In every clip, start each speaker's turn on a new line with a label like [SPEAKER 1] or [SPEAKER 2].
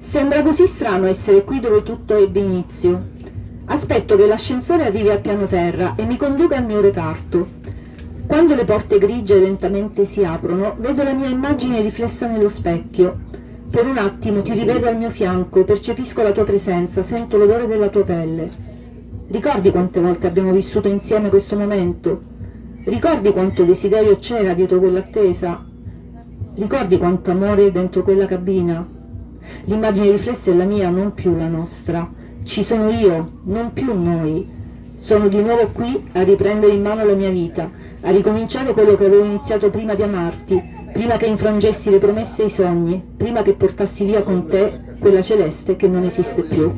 [SPEAKER 1] Sembra così strano essere qui dove tutto ebbe inizio. Aspetto che l'ascensore arrivi al piano terra e mi conduca al mio reparto. Quando le porte grigie lentamente si aprono, vedo la mia immagine riflessa nello specchio. Per un attimo ti rivedo al mio fianco, percepisco la tua presenza, sento l'odore della tua pelle. Ricordi quante volte abbiamo vissuto insieme questo momento? Ricordi quanto desiderio c'era dietro quell'attesa? Ricordi quanto amore dentro quella cabina? L'immagine riflessa è la mia, non più la nostra. Ci sono io, non più noi. Sono di nuovo qui a riprendere in mano la mia vita, a ricominciare quello che avevo iniziato prima di amarti, prima che infrangessi le promesse e i sogni, prima che portassi via con te quella celeste che non esiste più.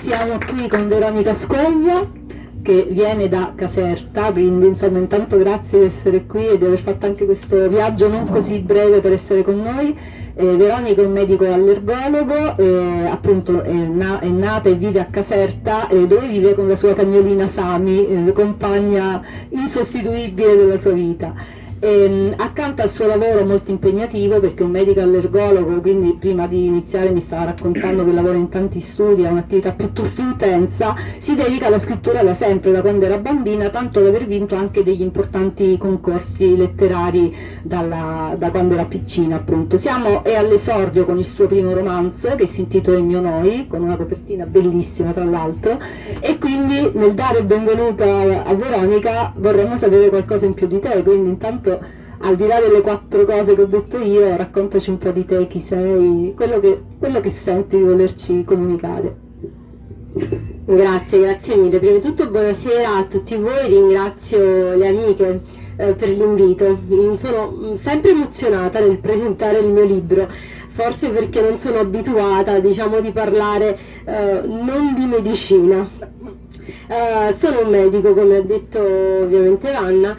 [SPEAKER 1] Siamo qui con Veronica Scoglia, che viene da Caserta, quindi insomma intanto grazie di essere qui e di aver fatto anche questo viaggio non così breve per essere con noi. Veronica è un medico allergologo, appunto è nata e vive a Caserta, dove vive con la sua cagnolina Sami, compagna insostituibile della sua vita. Accanto al suo lavoro molto impegnativo, perché è un medico allergologo, quindi prima di iniziare mi stava raccontando che lavora in tanti studi, ha un'attività piuttosto intensa, si dedica alla scrittura da sempre, da quando era bambina, tanto da aver vinto anche degli importanti concorsi letterari da quando era piccina, appunto. È all'esordio con il suo primo romanzo, che si intitola Il mio noi, con una copertina bellissima tra l'altro, e quindi nel dare il benvenuto a Veronica vorremmo sapere qualcosa in più di te, quindi intanto al di là delle 4 cose che ho detto io, raccontaci un po' di te, chi sei, quello che senti di volerci comunicare.
[SPEAKER 2] Grazie mille. Prima di tutto buonasera a tutti voi, ringrazio le amiche per l'invito. Sono sempre emozionata nel presentare il mio libro, forse perché non sono abituata, diciamo, di parlare non di medicina. Sono un medico, come ha detto ovviamente Vanna,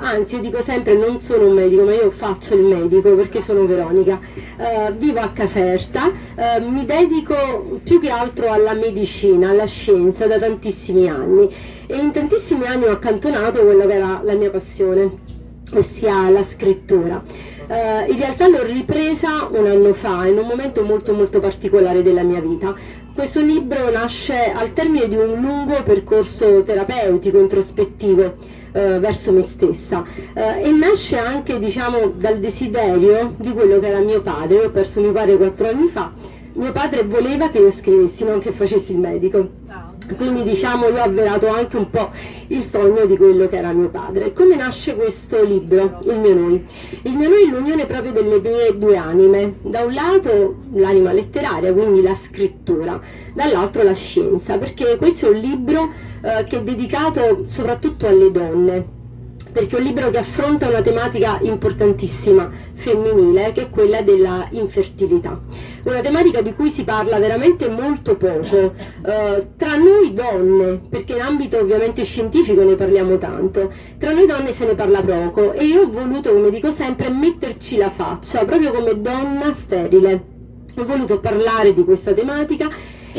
[SPEAKER 2] anzi io dico sempre non sono un medico, ma io faccio il medico perché sono Veronica. Vivo a Caserta, mi dedico più che altro alla medicina, alla scienza da tantissimi anni, e in tantissimi anni ho accantonato quella che era la mia passione, ossia la scrittura. In realtà l'ho ripresa un anno fa, in un momento molto particolare della mia vita. Questo libro nasce al termine di un lungo percorso terapeutico, introspettivo verso me stessa, e nasce anche, diciamo, dal desiderio di quello che era mio padre. Io ho perso mio padre 4 anni fa. Mio padre voleva che io scrivessi, non che facessi il medico. Quindi, diciamo, io ho avverato anche un po' il sogno di quello che era mio padre. Come nasce questo libro, Il mio noi? Il mio noi è l'unione proprio delle mie 2 anime. Da un lato l'anima letteraria, quindi la scrittura, dall'altro la scienza, perché questo è un libro che è dedicato soprattutto alle donne, perché è un libro che affronta una tematica importantissima femminile, che è quella della infertilità. Una tematica di cui si parla veramente molto poco, tra noi donne, perché in ambito ovviamente scientifico ne parliamo tanto, tra noi donne se ne parla poco, e io ho voluto, come dico sempre, metterci la faccia, proprio come donna sterile. Ho voluto parlare di questa tematica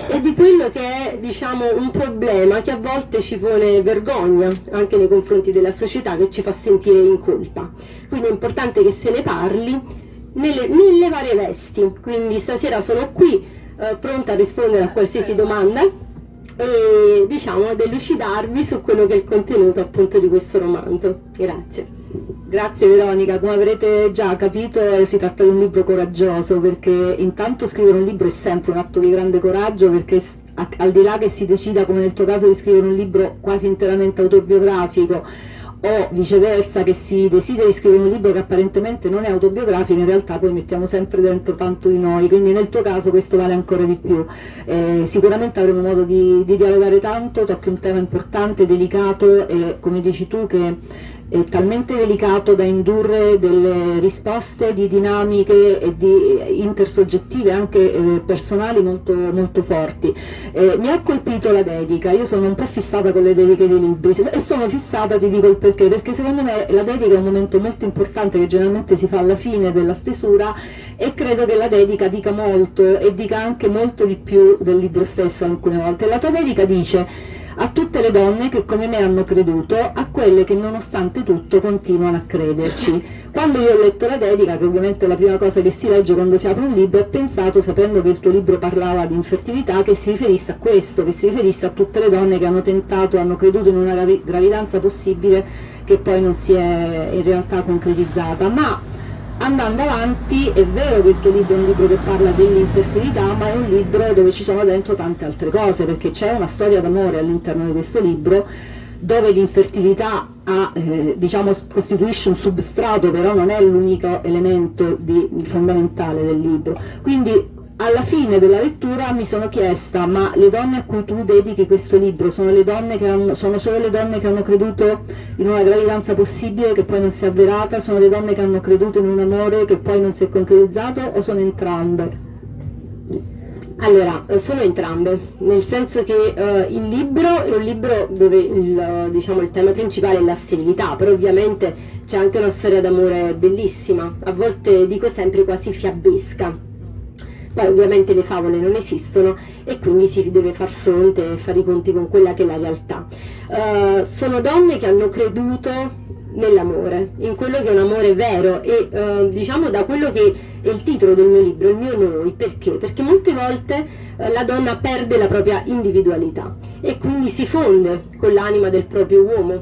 [SPEAKER 2] e di quello che è, diciamo, un problema che a volte ci pone vergogna anche nei confronti della società, che ci fa sentire in colpa. Quindi è importante che se ne parli nelle varie vesti. Quindi stasera sono qui pronta a rispondere a qualsiasi domanda e, diciamo, ad elucidarvi su quello che è il contenuto appunto di questo romanzo. Grazie.
[SPEAKER 1] Grazie Veronica, come avrete già capito si tratta di un libro coraggioso, perché intanto scrivere un libro è sempre un atto di grande coraggio, perché al di là che si decida, come nel tuo caso, di scrivere un libro quasi interamente autobiografico, o viceversa che si desideri scrivere un libro che apparentemente non è autobiografico, in realtà poi mettiamo sempre dentro tanto di noi, quindi nel tuo caso questo vale ancora di più. Sicuramente avremo modo di dialogare tanto, tocchi un tema importante, delicato, e come dici tu che è talmente delicato da indurre delle risposte di dinamiche e di intersoggettive anche personali molto forti. Mi ha colpito la dedica, io sono un po' fissata con le dediche dei libri, e sono fissata, ti dico il perché secondo me la dedica è un momento molto importante che generalmente si fa alla fine della stesura, e credo che la dedica dica molto, e dica anche molto di più del libro stesso alcune volte. La tua dedica dice: a tutte le donne che come me hanno creduto, a quelle che nonostante tutto continuano a crederci. Quando io ho letto la dedica, che ovviamente è la prima cosa che si legge quando si apre un libro, ho pensato, sapendo che il tuo libro parlava di infertilità, che si riferisse a questo, che si riferisse a tutte le donne che hanno tentato, hanno creduto in una gravidanza possibile che poi non si è in realtà concretizzata. Ma andando avanti, è vero che il tuo libro è un libro che parla dell'infertilità, ma è un libro dove ci sono dentro tante altre cose, perché c'è una storia d'amore all'interno di questo libro, dove l'infertilità diciamo, costituisce un substrato, però non è l'unico elemento fondamentale del libro. Quindi alla fine della lettura mi sono chiesta: ma le donne a cui tu dedichi questo libro sono solo le donne che hanno creduto in una gravidanza possibile che poi non si è avverata, sono le donne che hanno creduto in un amore che poi non si è concretizzato, o sono entrambe?
[SPEAKER 2] Allora, sono entrambe, nel senso che il libro è un libro dove il tema principale è la sterilità, però ovviamente c'è anche una storia d'amore bellissima, a volte dico sempre quasi fiabesca. Poi ovviamente le favole non esistono e quindi si deve far fronte e fare i conti con quella che è la realtà. Sono donne che hanno creduto nell'amore, in quello che è un amore vero e diciamo da quello che è il titolo del mio libro, il mio noi. Perché? Perché molte volte la donna perde la propria individualità e quindi si fonde con l'anima del proprio uomo,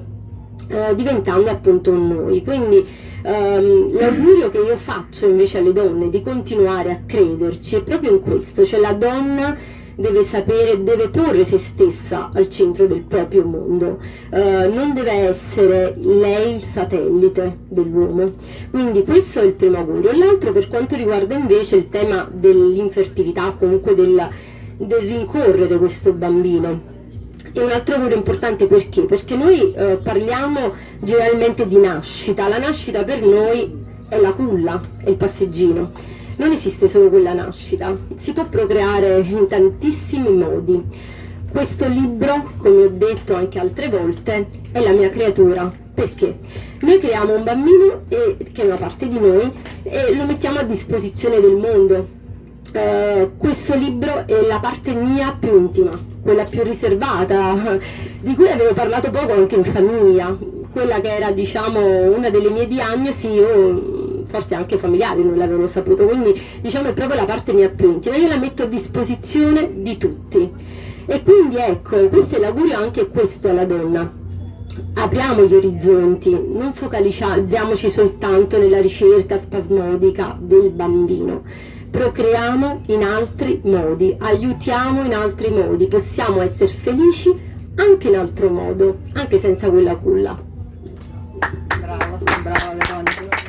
[SPEAKER 2] diventando appunto un noi. Quindi l'augurio che io faccio invece alle donne di continuare a crederci è proprio in questo, cioè la donna deve sapere, deve porre se stessa al centro del proprio mondo, non deve essere lei il satellite dell'uomo. Quindi questo è il primo augurio. L'altro, per quanto riguarda invece il tema dell'infertilità, comunque del rincorrere questo bambino, è un altro augurio importante. Perché? Perché noi parliamo generalmente di nascita. La nascita per noi è la culla, è il passeggino. Non esiste solo quella nascita, si può procreare in tantissimi modi. Questo libro, come ho detto anche altre volte, è la mia creatura. Perché? Noi creiamo un bambino che è una parte di noi e lo mettiamo a disposizione del mondo. Questo libro è la parte mia più intima, quella più riservata, di cui avevo parlato poco anche in famiglia, quella che era, diciamo, una delle mie diagnosi, o forse anche familiari non l'avevano saputo, quindi diciamo è proprio la parte mia più intima, io la metto a disposizione di tutti. E quindi ecco, questo è l'augurio anche questo alla donna: apriamo gli orizzonti, non focalizziamoci soltanto nella ricerca spasmodica del bambino, procreiamo in altri modi, aiutiamo in altri modi, possiamo essere felici anche in altro modo, anche senza quella culla.
[SPEAKER 1] Brava Veronica.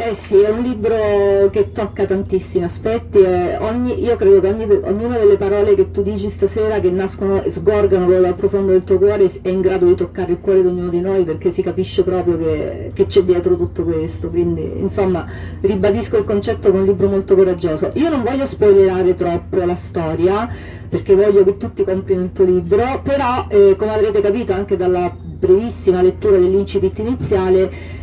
[SPEAKER 1] Eh sì, è un libro che tocca tantissimi aspetti e io credo che ognuna delle parole che tu dici stasera, che nascono e sgorgano dal profondo del tuo cuore, è in grado di toccare il cuore di ognuno di noi, perché si capisce proprio che c'è dietro tutto questo. Quindi insomma ribadisco il concetto che è un libro molto coraggioso. Io non voglio spoilerare troppo la storia, perché voglio che tutti comprino il tuo libro, però come avrete capito anche dalla brevissima lettura dell'incipit iniziale,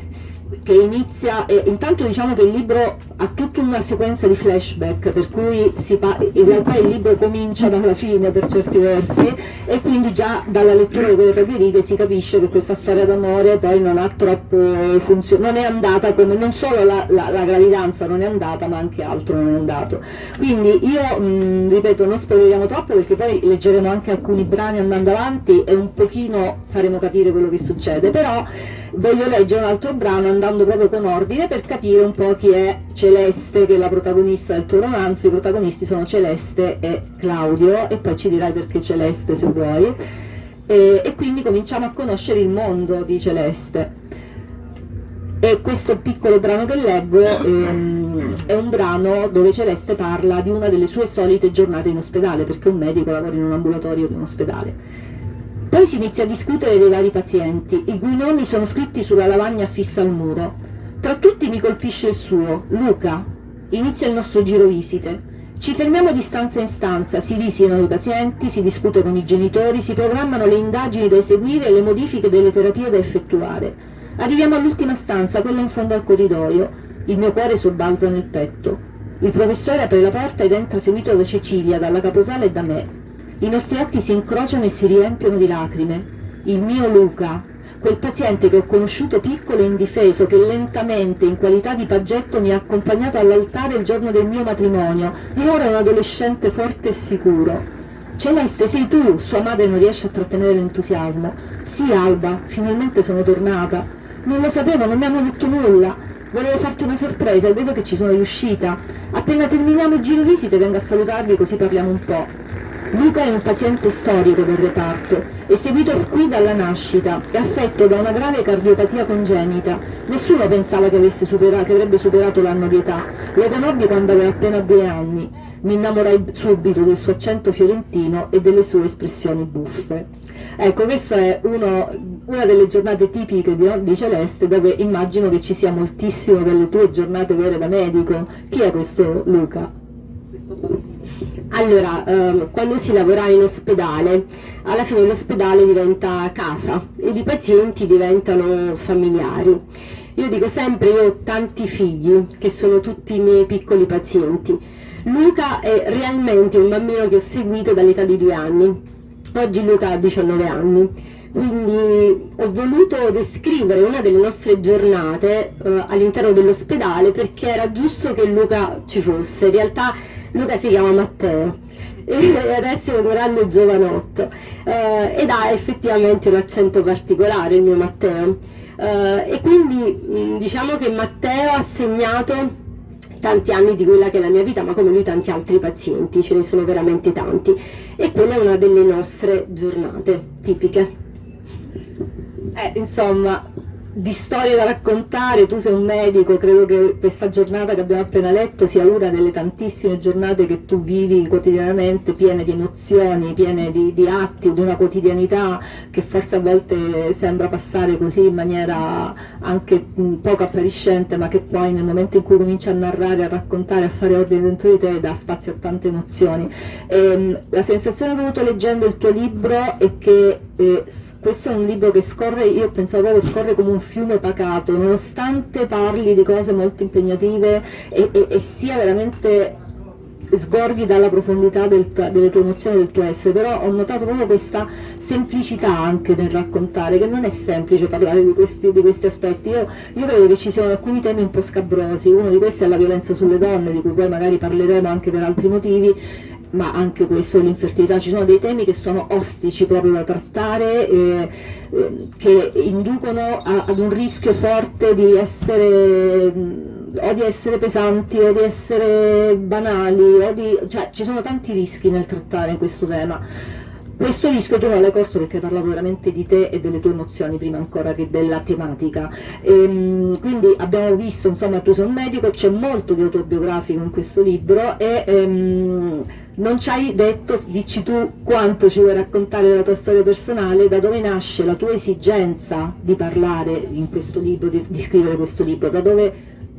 [SPEAKER 1] che inizia, intanto diciamo che il libro ha tutta una sequenza di flashback, per cui in realtà il libro comincia dalla fine per certi versi, e quindi già dalla lettura di quelle proprie righe si capisce che questa storia d'amore poi non ha troppo non è andata come, non solo la gravidanza non è andata, ma anche altro non è andato. Quindi io ripeto, non spoileriamo troppo, perché poi leggeremo anche alcuni brani andando avanti e un pochino faremo capire quello che succede, però voglio leggere un altro brano andando proprio con ordine per capire un po' chi è Celeste, che è la protagonista del tuo romanzo. I protagonisti sono Celeste e Claudio, e poi ci dirai perché Celeste se vuoi, e quindi cominciamo a conoscere il mondo di Celeste. E questo piccolo brano che leggo è un brano dove Celeste parla di una delle sue solite giornate in ospedale, perché un medico lavora in un ambulatorio di un ospedale. Poi si inizia a discutere dei vari pazienti, i cui nomi sono scritti sulla lavagna affissa al muro. Tra tutti mi colpisce il suo, Luca. Inizia il nostro giro visite. Ci fermiamo di stanza in stanza, si visitano i pazienti, si discute con i genitori, si programmano le indagini da eseguire e le modifiche delle terapie da effettuare. Arriviamo all'ultima stanza, quella in fondo al corridoio. Il mio cuore sobbalza nel petto. Il professore apre la porta ed entra seguito da Cecilia, dalla caposale e da me. I nostri occhi si incrociano e si riempiono di lacrime. Il mio Luca, quel paziente che ho conosciuto piccolo e indifeso, che lentamente, in qualità di paggetto, mi ha accompagnato all'altare il giorno del mio matrimonio, e ora è un adolescente forte e sicuro. Celeste, sei tu! Sua madre non riesce a trattenere l'entusiasmo. Sì, Alba, finalmente sono tornata. Non lo sapevo, non mi hanno detto nulla. Volevo farti una sorpresa e vedo che ci sono riuscita. Appena terminiamo il giro visite vengo a salutarvi così parliamo un po'. Luca è un paziente storico del reparto, è seguito qui dalla nascita, è affetto da una grave cardiopatia congenita. Nessuno pensava che avrebbe superato l'anno di età. Lo conobbi quando aveva appena 2 anni. Mi innamorai subito del suo accento fiorentino e delle sue espressioni buffe. Ecco, questa è una delle giornate tipiche di Celeste, dove immagino che ci sia moltissimo delle tue giornate vere da medico. Chi è questo Luca?
[SPEAKER 2] Allora, quando si lavora in ospedale, alla fine l'ospedale diventa casa ed i pazienti diventano familiari. Io dico sempre, io ho tanti figli che sono tutti i miei piccoli pazienti. Luca è realmente un bambino che ho seguito dall'età di 2 anni. Oggi Luca ha 19 anni, quindi ho voluto descrivere una delle nostre giornate all'interno dell'ospedale perché era giusto che Luca ci fosse. In realtà Luca si chiama Matteo e adesso è un grande giovanotto ed ha effettivamente un accento particolare il mio Matteo e quindi diciamo che Matteo ha segnato tanti anni di quella che è la mia vita, ma come lui tanti altri pazienti, ce ne sono veramente tanti, e quella è una delle nostre giornate tipiche.
[SPEAKER 1] Insomma, di storie da raccontare, tu sei un medico, credo che questa giornata che abbiamo appena letto sia una delle tantissime giornate che tu vivi quotidianamente, piene di emozioni, piene di atti, di una quotidianità che forse a volte sembra passare così in maniera anche poco appariscente, ma che poi nel momento in cui cominci a narrare, a raccontare, a fare ordine dentro di te dà spazio a tante emozioni. La sensazione che ho avuto leggendo il tuo libro è che questo è un libro che scorre, io pensavo proprio scorre come un fiume pacato, nonostante parli di cose molto impegnative e sia veramente sgorghi dalla profondità delle tue emozioni, del tuo essere, però ho notato proprio questa semplicità anche nel raccontare, che non è semplice parlare di questi aspetti. Io credo che ci siano alcuni temi un po' scabrosi, uno di questi è la violenza sulle donne, di cui poi magari parleremo anche per altri motivi, ma anche questo, l'infertilità. Ci sono dei temi che sono ostici proprio da trattare, che inducono ad un rischio forte di essere pesanti o di essere banali, cioè ci sono tanti rischi nel trattare questo tema. Questo rischio tu non l'hai corso perché hai parlato veramente di te e delle tue emozioni prima ancora che della tematica. Quindi abbiamo visto, insomma, tu sei un medico, c'è molto di autobiografico in questo libro e non ci hai detto, dici tu quanto ci vuoi raccontare della tua storia personale, da dove nasce la tua esigenza di parlare in questo libro, di scrivere questo libro,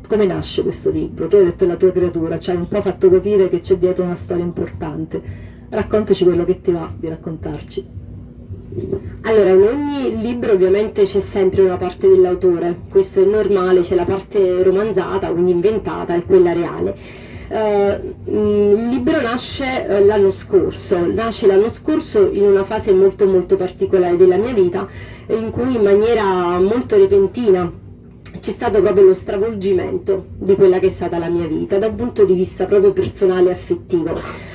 [SPEAKER 1] come nasce questo libro? Tu hai detto la tua creatura, ci hai un po' fatto capire che c'è dietro una storia importante. Raccontaci quello che ti va di raccontarci.
[SPEAKER 2] Allora, in ogni libro ovviamente c'è sempre una parte dell'autore, questo è normale, c'è la parte romanzata, quindi inventata, e quella reale. Il libro nasce l'anno scorso in una fase molto molto particolare della mia vita, in cui in maniera molto repentina c'è stato proprio lo stravolgimento di quella che è stata la mia vita, da un punto di vista proprio personale e affettivo.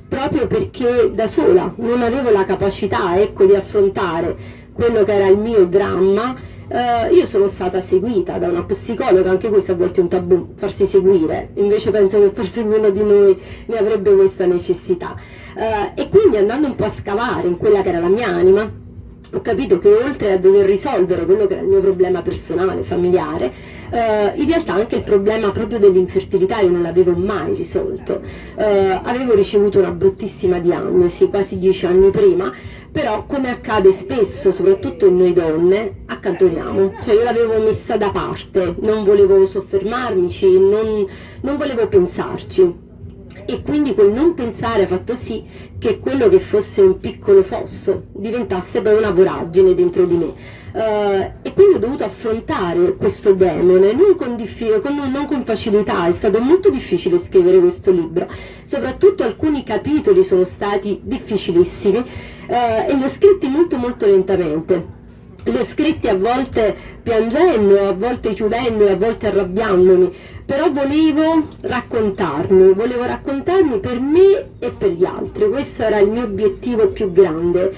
[SPEAKER 2] Proprio perché da sola non avevo la capacità, ecco, di affrontare quello che era il mio dramma, io sono stata seguita da una psicologa, anche questo a volte è un tabù, farsi seguire, invece penso che forse ognuno di noi ne avrebbe questa necessità, e quindi andando un po' a scavare in quella che era la mia anima, ho capito che oltre a dover risolvere quello che era il mio problema personale, familiare, in realtà anche il problema proprio dell'infertilità io non l'avevo mai risolto. Avevo ricevuto una bruttissima diagnosi quasi 10 anni prima, però come accade spesso, soprattutto in noi donne, accantoniamo, cioè io l'avevo messa da parte, non volevo soffermarmici, non volevo pensarci. E quindi quel non pensare ha fatto sì che quello che fosse un piccolo fosso diventasse poi una voragine dentro di me. e quindi ho dovuto affrontare questo demone non con facilità. È stato molto difficile scrivere questo libro, soprattutto alcuni capitoli sono stati difficilissimi, e li ho scritti molto molto lentamente. Li ho scritti a volte piangendo, a volte chiudendo e a volte arrabbiandomi, però volevo raccontarmi per me e per gli altri. Questo era il mio obiettivo più grande,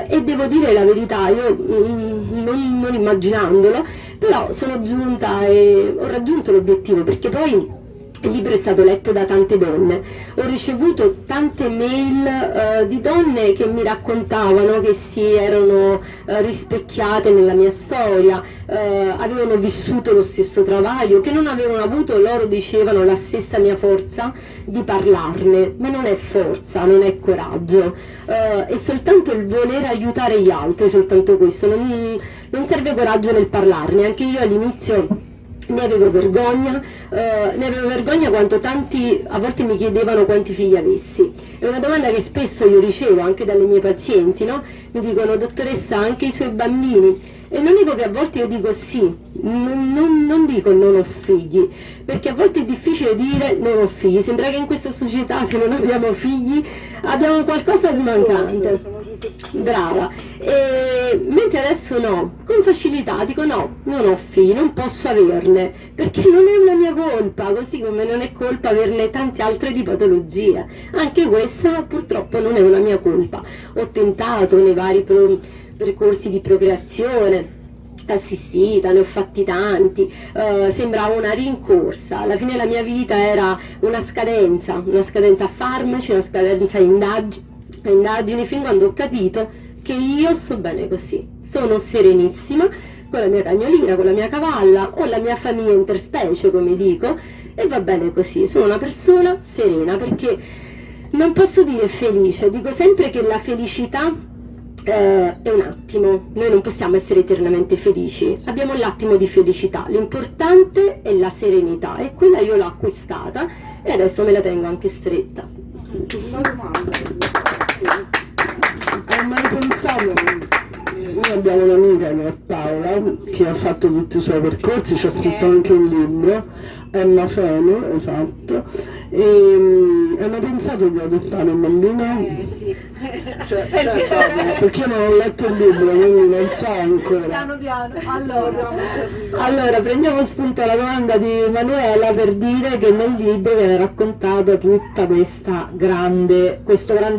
[SPEAKER 2] e devo dire la verità, io non immaginandolo, però sono giunta e ho raggiunto l'obiettivo, perché poi il libro è stato letto da tante donne, ho ricevuto tante mail di donne che mi raccontavano che si erano rispecchiate nella mia storia, avevano vissuto lo stesso travaglio, che non avevano avuto, loro dicevano, la stessa mia forza di parlarne, ma non è forza, non è coraggio, è soltanto il voler aiutare gli altri, soltanto questo, non serve coraggio nel parlarne. Anche io all'inizio ne avevo vergogna quanto tanti a volte mi chiedevano quanti figli avessi. È una domanda che spesso io ricevo anche dalle mie pazienti, no? Mi dicono: dottoressa, anche i suoi bambini? E non dico che a volte io dico sì, non dico non ho figli, perché a volte è difficile dire non ho figli, sembra che in questa società se non abbiamo figli abbiamo qualcosa di mancante. Brava. Mentre adesso no, con facilità dico no, non ho figli, non posso averne, perché non è una mia colpa, così come non è colpa averne tante altre di patologie. Anche questa purtroppo non è una mia colpa. Ho tentato nei vari percorsi di procreazione assistita, ne ho fatti tanti, sembrava una rincorsa. Alla fine la mia vita era una scadenza a farmaci, una scadenza a indagini, fin quando ho capito che io sto bene così, sono serenissima con la mia cagnolina, con la mia cavalla, ho la mia famiglia interspecie, come dico, e va bene così. Sono una persona serena, perché non posso dire felice, dico sempre che la felicità è un attimo, noi non possiamo essere eternamente felici, abbiamo l'attimo di felicità, l'importante è la serenità, e quella io l'ho acquistata e adesso me la tengo anche stretta.
[SPEAKER 3] Una domanda, hai mai pensato, noi abbiamo un'amica che è Paola, che ha fatto tutti i suoi percorsi, ci ha scritto anche un libro, Emma Feno, esatto, e hanno pensato di adottare un bambino?
[SPEAKER 4] Sì.
[SPEAKER 3] Perché io non ho letto il libro, quindi non so ancora.
[SPEAKER 4] Piano piano.
[SPEAKER 2] Allora, prendiamo spunto alla domanda di Manuela per dire che nel libro viene raccontato tutta questo grande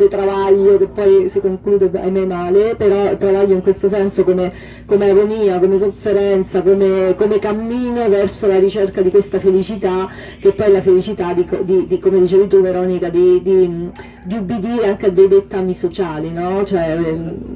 [SPEAKER 2] travaglio, che poi si conclude ahimè male, però travaglio in questo senso come agonia, come sofferenza, come cammino verso la ricerca di questa felicità, che poi è la felicità di come dicevi tu, Veronica, di ubbidire anche a dei dettami sociali, no? Cioè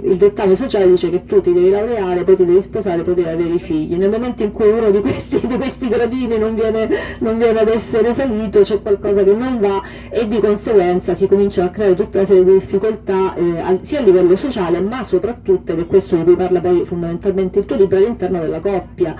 [SPEAKER 2] il dettame sociale dice che tu ti devi laureare, poi ti devi sposare, poi devi avere i figli. Nel momento in cui uno di questi gradini non viene ad essere salito, c'è qualcosa che non va, e di conseguenza si comincia a creare tutta una serie di difficoltà, sia a livello sociale, ma soprattutto, ed è questo di cui parla poi fondamentalmente il tuo libro, all'interno della coppia,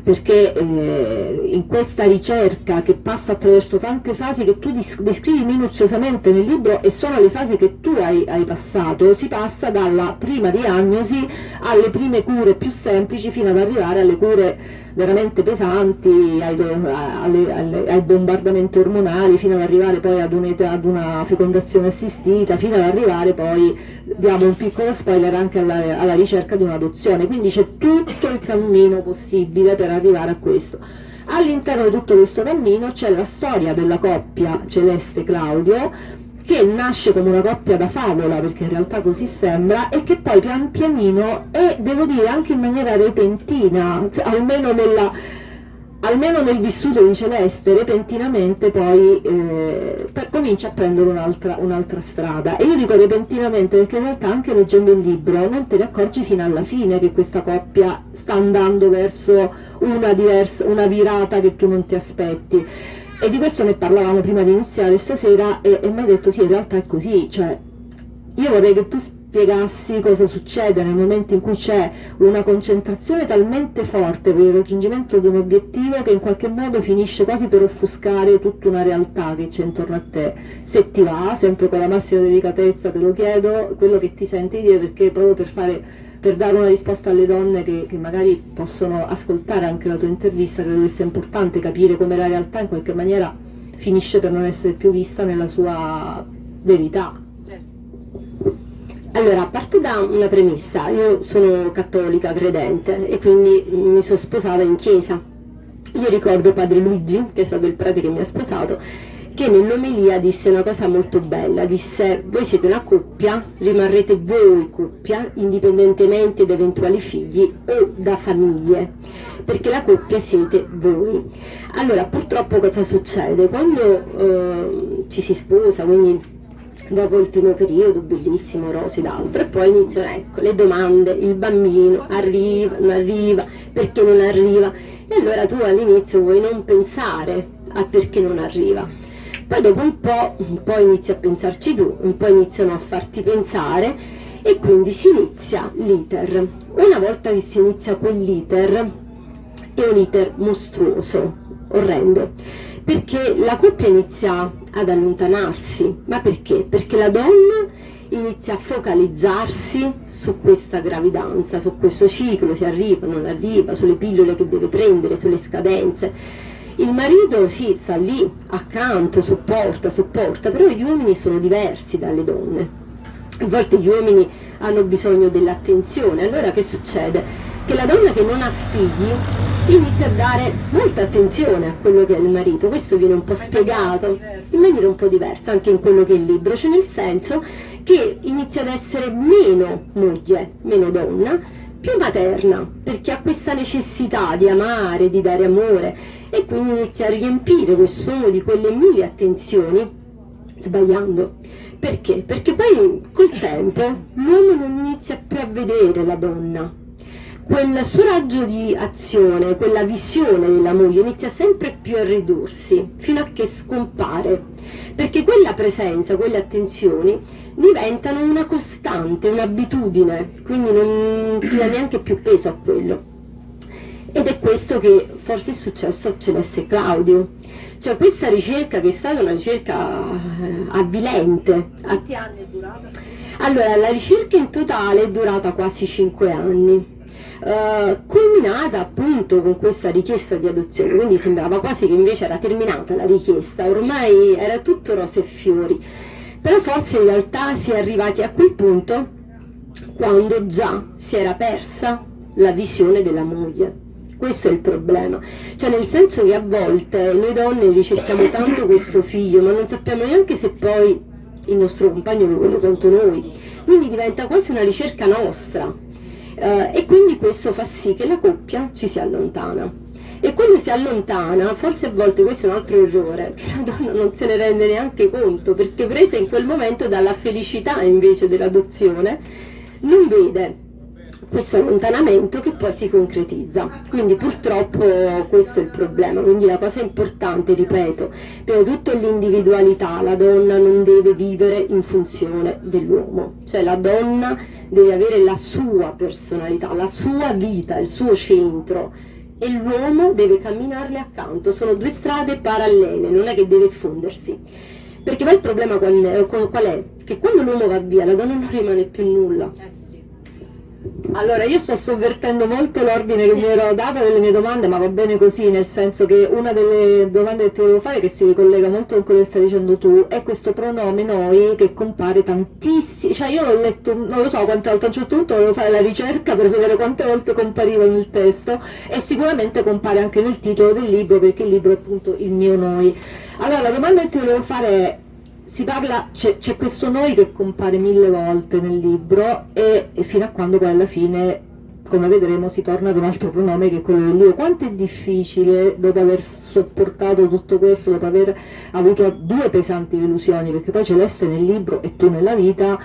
[SPEAKER 2] perché in questa ricerca che passa attraverso tante fasi che tu descrivi minuziosamente nel libro, e sono le fasi che tu hai passato, si passa dalla prima diagnosi alle prime cure più semplici fino ad arrivare alle cure veramente pesanti, ai bombardamenti ormonali, fino ad arrivare poi ad una fecondazione assistita, fino ad arrivare poi, diamo un piccolo spoiler, anche alla ricerca di un'adozione. Quindi c'è tutto il cammino possibile per arrivare a questo. All'interno di tutto questo cammino c'è la storia della coppia Celeste-Claudio, che nasce come una coppia da favola, perché in realtà così sembra, e che poi pian pianino, e devo dire anche in maniera repentina, almeno nel vissuto di Celeste, repentinamente poi comincia a prendere un'altra strada. E io dico repentinamente perché in realtà, anche leggendo il libro, non te ne accorgi fino alla fine che questa coppia sta andando verso una virata che tu non ti aspetti. E di questo ne parlavamo prima di iniziare stasera, e mi hai detto sì, in realtà è così, cioè io vorrei che tu spiegassi cosa succede nel momento in cui c'è una concentrazione talmente forte per il raggiungimento di un obiettivo che in qualche modo finisce quasi per offuscare tutta una realtà che c'è intorno a te. Se ti va, sempre con la massima delicatezza te lo chiedo, quello che ti senti di dire, perché proprio per fare
[SPEAKER 1] per dare una risposta alle donne che magari possono ascoltare anche la tua intervista. Credo che sia importante capire come la realtà in qualche maniera finisce per non essere più vista nella sua verità.
[SPEAKER 2] Allora, parto da una premessa: io sono cattolica, credente, e quindi mi sono sposata in chiesa. Io ricordo padre Luigi, che è stato il prete che mi ha sposato, che nell'omelia disse una cosa molto bella, disse: voi siete una coppia, rimarrete voi coppia, indipendentemente da eventuali figli o da famiglie, perché la coppia siete voi. Allora, purtroppo cosa succede? Quando ci si sposa, quindi dopo il primo periodo bellissimo, rose ed altro, e poi iniziano, ecco, le domande: il bambino arriva, non arriva, perché non arriva? E allora tu all'inizio vuoi non pensare a perché non arriva, poi dopo un po' inizi a pensarci tu, un po' iniziano a farti pensare, e quindi si inizia l'iter. Una volta che si inizia quell'iter, è un iter mostruoso, orrendo, perché la coppia inizia ad allontanarsi. Ma perché? Perché la donna inizia a focalizzarsi su questa gravidanza, su questo ciclo, se arriva, non arriva, sulle pillole che deve prendere, sulle scadenze. Il marito sì, sta lì accanto, sopporta, però gli uomini sono diversi dalle donne. A volte gli uomini hanno bisogno dell'attenzione. Allora che succede? Che la donna che non ha figli inizia a dare molta attenzione a quello che è il marito. Questo viene un po' spiegato in maniera un po' diversa anche in quello che è il libro, cioè nel senso che inizia ad essere meno moglie, meno donna, più materna, perché ha questa necessità di amare, di dare amore, e quindi inizia a riempire quest'uomo di quelle mille attenzioni, sbagliando. Perché? Perché poi col tempo l'uomo non inizia più a vedere la donna. Quel suo raggio di azione, quella visione della moglie inizia sempre più a ridursi, fino a che scompare, perché quella presenza, quelle attenzioni diventano una costante, un'abitudine, quindi non si dà neanche più peso a quello. Ed è questo che forse è successo a Celeste Claudio. Cioè questa ricerca, che è stata una ricerca avvilente.
[SPEAKER 4] Quanti anni è durata?
[SPEAKER 2] Allora, la ricerca in totale è durata quasi 5 anni. Culminata appunto con questa richiesta di adozione, quindi sembrava quasi che invece era terminata la richiesta, ormai era tutto rose e fiori, però forse in realtà si è arrivati a quel punto quando già si era persa la visione della moglie. Questo è il problema, cioè nel senso che a volte noi donne ricerchiamo tanto questo figlio, ma non sappiamo neanche se poi il nostro compagno lo vuole quanto noi, quindi diventa quasi una ricerca nostra. E quindi questo fa sì che la coppia ci si allontana, e quando si allontana, forse a volte questo è un altro errore, che la donna non se ne rende neanche conto, perché presa in quel momento dalla felicità invece dell'adozione, non vede questo allontanamento che poi si concretizza. Quindi purtroppo questo è il problema. Quindi la cosa importante, ripeto, prima di tutto l'individualità. La donna non deve vivere in funzione dell'uomo, cioè la donna deve avere la sua personalità, la sua vita, il suo centro, e l'uomo deve camminarle accanto. Sono due strade parallele, non è che deve fondersi, perché poi il problema qual è? Che quando l'uomo va via la donna non rimane più nulla.
[SPEAKER 1] Allora, io sto sovvertendo molto l'ordine che mi ero data delle mie domande, ma va bene così, nel senso che una delle domande che ti volevo fare, che si ricollega molto con quello che stai dicendo tu, è questo pronome noi che compare tantissimo. Cioè io l'ho letto, non lo so quante volte, a un certo punto volevo fare la ricerca per vedere quante volte compariva nel testo, e sicuramente compare anche nel titolo del libro, perché il libro è appunto il mio noi. Allora, la domanda che ti volevo fare è: si parla, c'è questo noi che compare 1000 volte nel libro, e fino a quando poi alla fine, come vedremo, si torna ad un altro pronome che è quello dell'io. Quanto è difficile, dopo aver sopportato tutto questo, dopo aver avuto due pesanti delusioni, perché poi Celeste nel libro e tu nella vita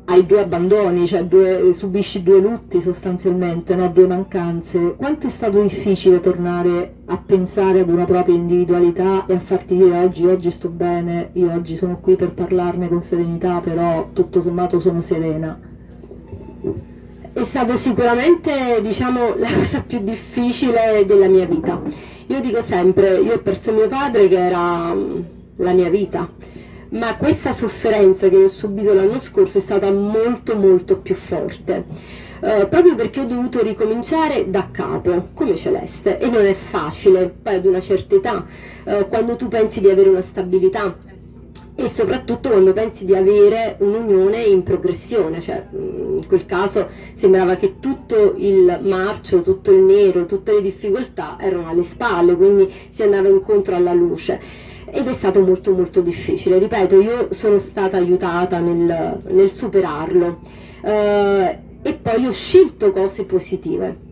[SPEAKER 1] hai due abbandoni, cioè subisci due lutti sostanzialmente, no? Due mancanze. Quanto è stato difficile tornare a pensare ad una propria individualità e a farti dire oggi sto bene, io oggi sono qui per parlarne con serenità, però tutto sommato sono serena?
[SPEAKER 2] È stato sicuramente, diciamo, la cosa più difficile della mia vita. Io dico sempre, io ho perso mio padre che era la mia vita. ma questa sofferenza che ho subito l'anno scorso è stata molto molto più forte, proprio perché ho dovuto ricominciare da capo come Celeste, e non è facile. Poi ad una certa età, quando tu pensi di avere una stabilità e soprattutto quando pensi di avere un'unione in progressione, cioè in quel caso sembrava che tutto il marcio, tutto il nero, tutte le difficoltà erano alle spalle, quindi si andava incontro alla luce, ed è stato molto molto difficile. Ripeto, io sono stata aiutata nel superarlo, e poi ho scelto cose positive.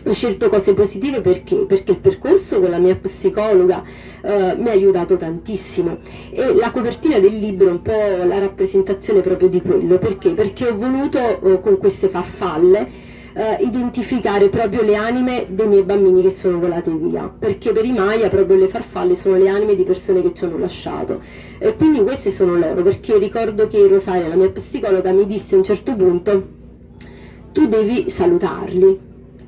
[SPEAKER 2] Ho scelto cose positive perché? Perché il percorso con la mia psicologa mi ha aiutato tantissimo, e la copertina del libro è un po' la rappresentazione proprio di quello. Perché? Perché ho voluto con queste farfalle identificare proprio le anime dei miei bambini che sono volati via, perché per i Maya proprio le farfalle sono le anime di persone che ci hanno lasciato, e quindi queste sono loro. Perché ricordo che Rosaria, la mia psicologa, mi disse a un certo punto: tu devi salutarli,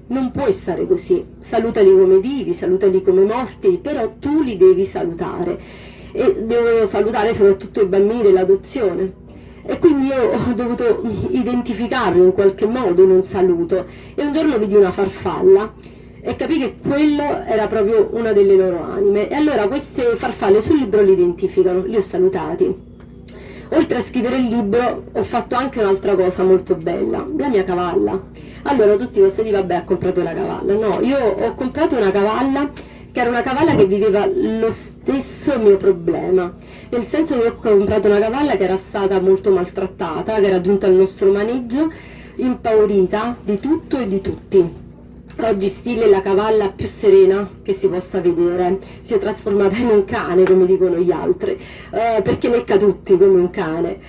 [SPEAKER 2] non puoi stare così, salutali come vivi, salutali come morti, però tu li devi salutare, e devo salutare soprattutto i bambini dell'adozione, e quindi io ho dovuto identificarlo in qualche modo in un saluto, e un giorno vidi una farfalla e capì che quello era proprio una delle loro anime, e allora queste farfalle sul libro li identificano, li ho salutati. Oltre a scrivere il libro ho fatto anche un'altra cosa molto bella, la mia cavalla. Allora tutti possono dire: vabbè, ha comprato la cavalla. No, io ho comprato una cavalla che era una cavalla che viveva lo stesso mio problema, nel senso che ho comprato una cavalla che era stata molto maltrattata, che era giunta al nostro maneggio impaurita di tutto e di tutti. Oggi Stille è la cavalla più serena che si possa vedere, si è trasformata in un cane, come dicono gli altri, perché lecca tutti come un cane,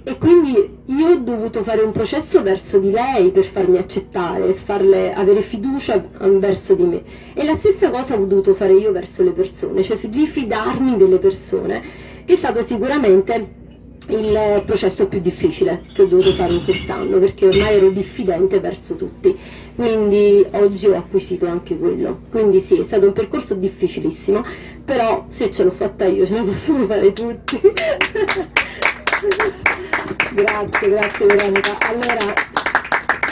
[SPEAKER 2] e quindi io ho dovuto fare un processo verso di lei per farmi accettare, per farle avere fiducia verso di me, e la stessa cosa ho dovuto fare io verso le persone, cioè rifidarmi delle persone, che è stato sicuramente il processo più difficile che ho dovuto fare in quest'anno, perché ormai ero diffidente verso tutti, quindi oggi ho acquisito anche quello. Quindi sì, è stato un percorso difficilissimo, però se ce l'ho fatta io ce la possono fare tutti. Grazie Veronica. Allora,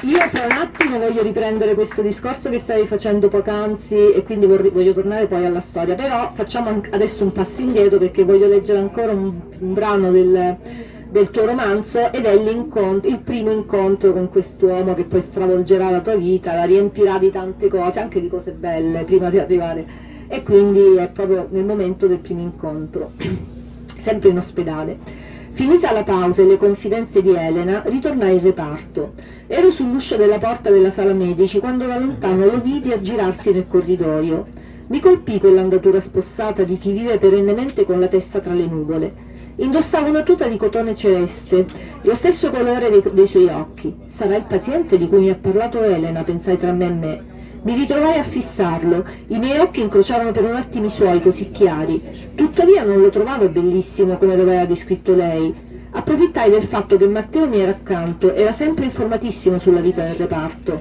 [SPEAKER 2] io fra un attimo voglio riprendere questo discorso che stavi facendo poc'anzi, e quindi voglio tornare poi alla storia, però facciamo adesso un passo indietro, perché voglio leggere ancora un brano del tuo romanzo, ed è il primo incontro con quest'uomo che poi stravolgerà la tua vita, la riempirà di tante cose, anche di cose belle, prima di arrivare, e quindi è proprio nel momento del primo incontro, sempre in ospedale. Finita la pausa e le confidenze di Elena, ritornai in reparto. Ero sull'uscio della porta della sala medici quando da lontano lo vidi aggirarsi nel corridoio. Mi colpì quell'andatura spossata di chi vive perennemente con la testa tra le nuvole. Indossava una tuta di cotone celeste, lo stesso colore dei suoi occhi. Sarà il paziente di cui mi ha parlato Elena, pensai tra me e me. Mi ritrovai a fissarlo, i miei occhi incrociarono per un attimo i suoi così chiari. Tuttavia non lo trovavo bellissimo come lo aveva descritto lei. Approfittai del fatto che Matteo mi era accanto, era sempre informatissimo sulla vita del reparto.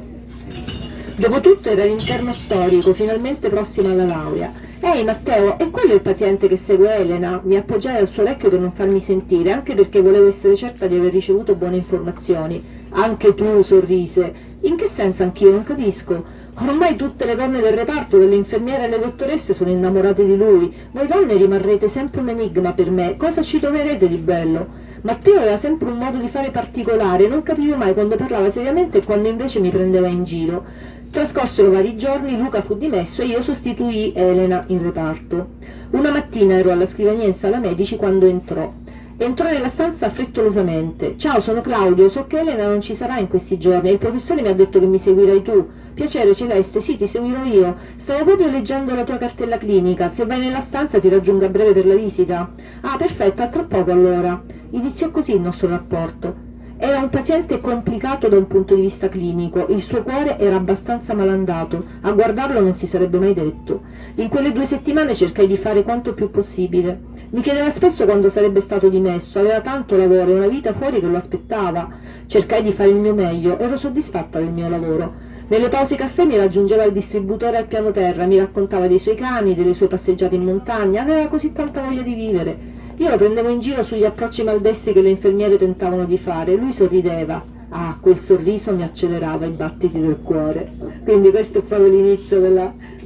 [SPEAKER 2] Dopotutto era l'interno storico, finalmente prossimo alla laurea. Ehi Matteo, è quello il paziente che segue Elena? Mi appoggiai al suo orecchio per non farmi sentire, anche perché volevo essere certa di aver ricevuto buone informazioni. Anche tu, sorrise. In che senso anch'io? Non capisco. Ormai tutte le donne del reparto, dalle infermiere alle dottoresse, sono innamorate di lui. Voi donne rimarrete sempre un enigma per me. Cosa ci troverete di bello? Matteo aveva sempre un modo di fare particolare, non capivo mai quando parlava seriamente e quando invece mi prendeva in giro. Trascorsero vari giorni, Luca fu dimesso e io sostituii Elena in reparto. Una mattina ero alla scrivania in sala medici quando entrò. Entrò nella stanza frettolosamente. Ciao, sono Claudio, so che Elena non ci sarà in questi giorni e il professore mi ha detto che mi seguirai tu. Piacere Celeste, sì, ti seguirò io. Stavo proprio leggendo la tua cartella clinica. Se vai nella stanza ti raggiungo a breve per la visita. Ah, perfetto, a tra poco allora. Iniziò così il nostro rapporto. Era un paziente complicato da un punto di vista clinico, il suo cuore era abbastanza malandato, a guardarlo non si sarebbe mai detto. In quelle 2 settimane cercai di fare quanto più possibile. Mi chiedeva spesso quando sarebbe stato dimesso, aveva tanto lavoro e una vita fuori che lo aspettava. Cercai di fare il mio meglio, ero soddisfatta del mio lavoro. Nelle pause caffè mi raggiungeva il distributore al piano terra, mi raccontava dei suoi cani, delle sue passeggiate in montagna, aveva così tanta voglia di vivere.
[SPEAKER 1] Io lo prendevo in giro sugli approcci maldestri che le infermiere tentavano di fare, lui sorrideva. Ah, quel sorriso mi accelerava i battiti del cuore. Quindi questo è proprio l'inizio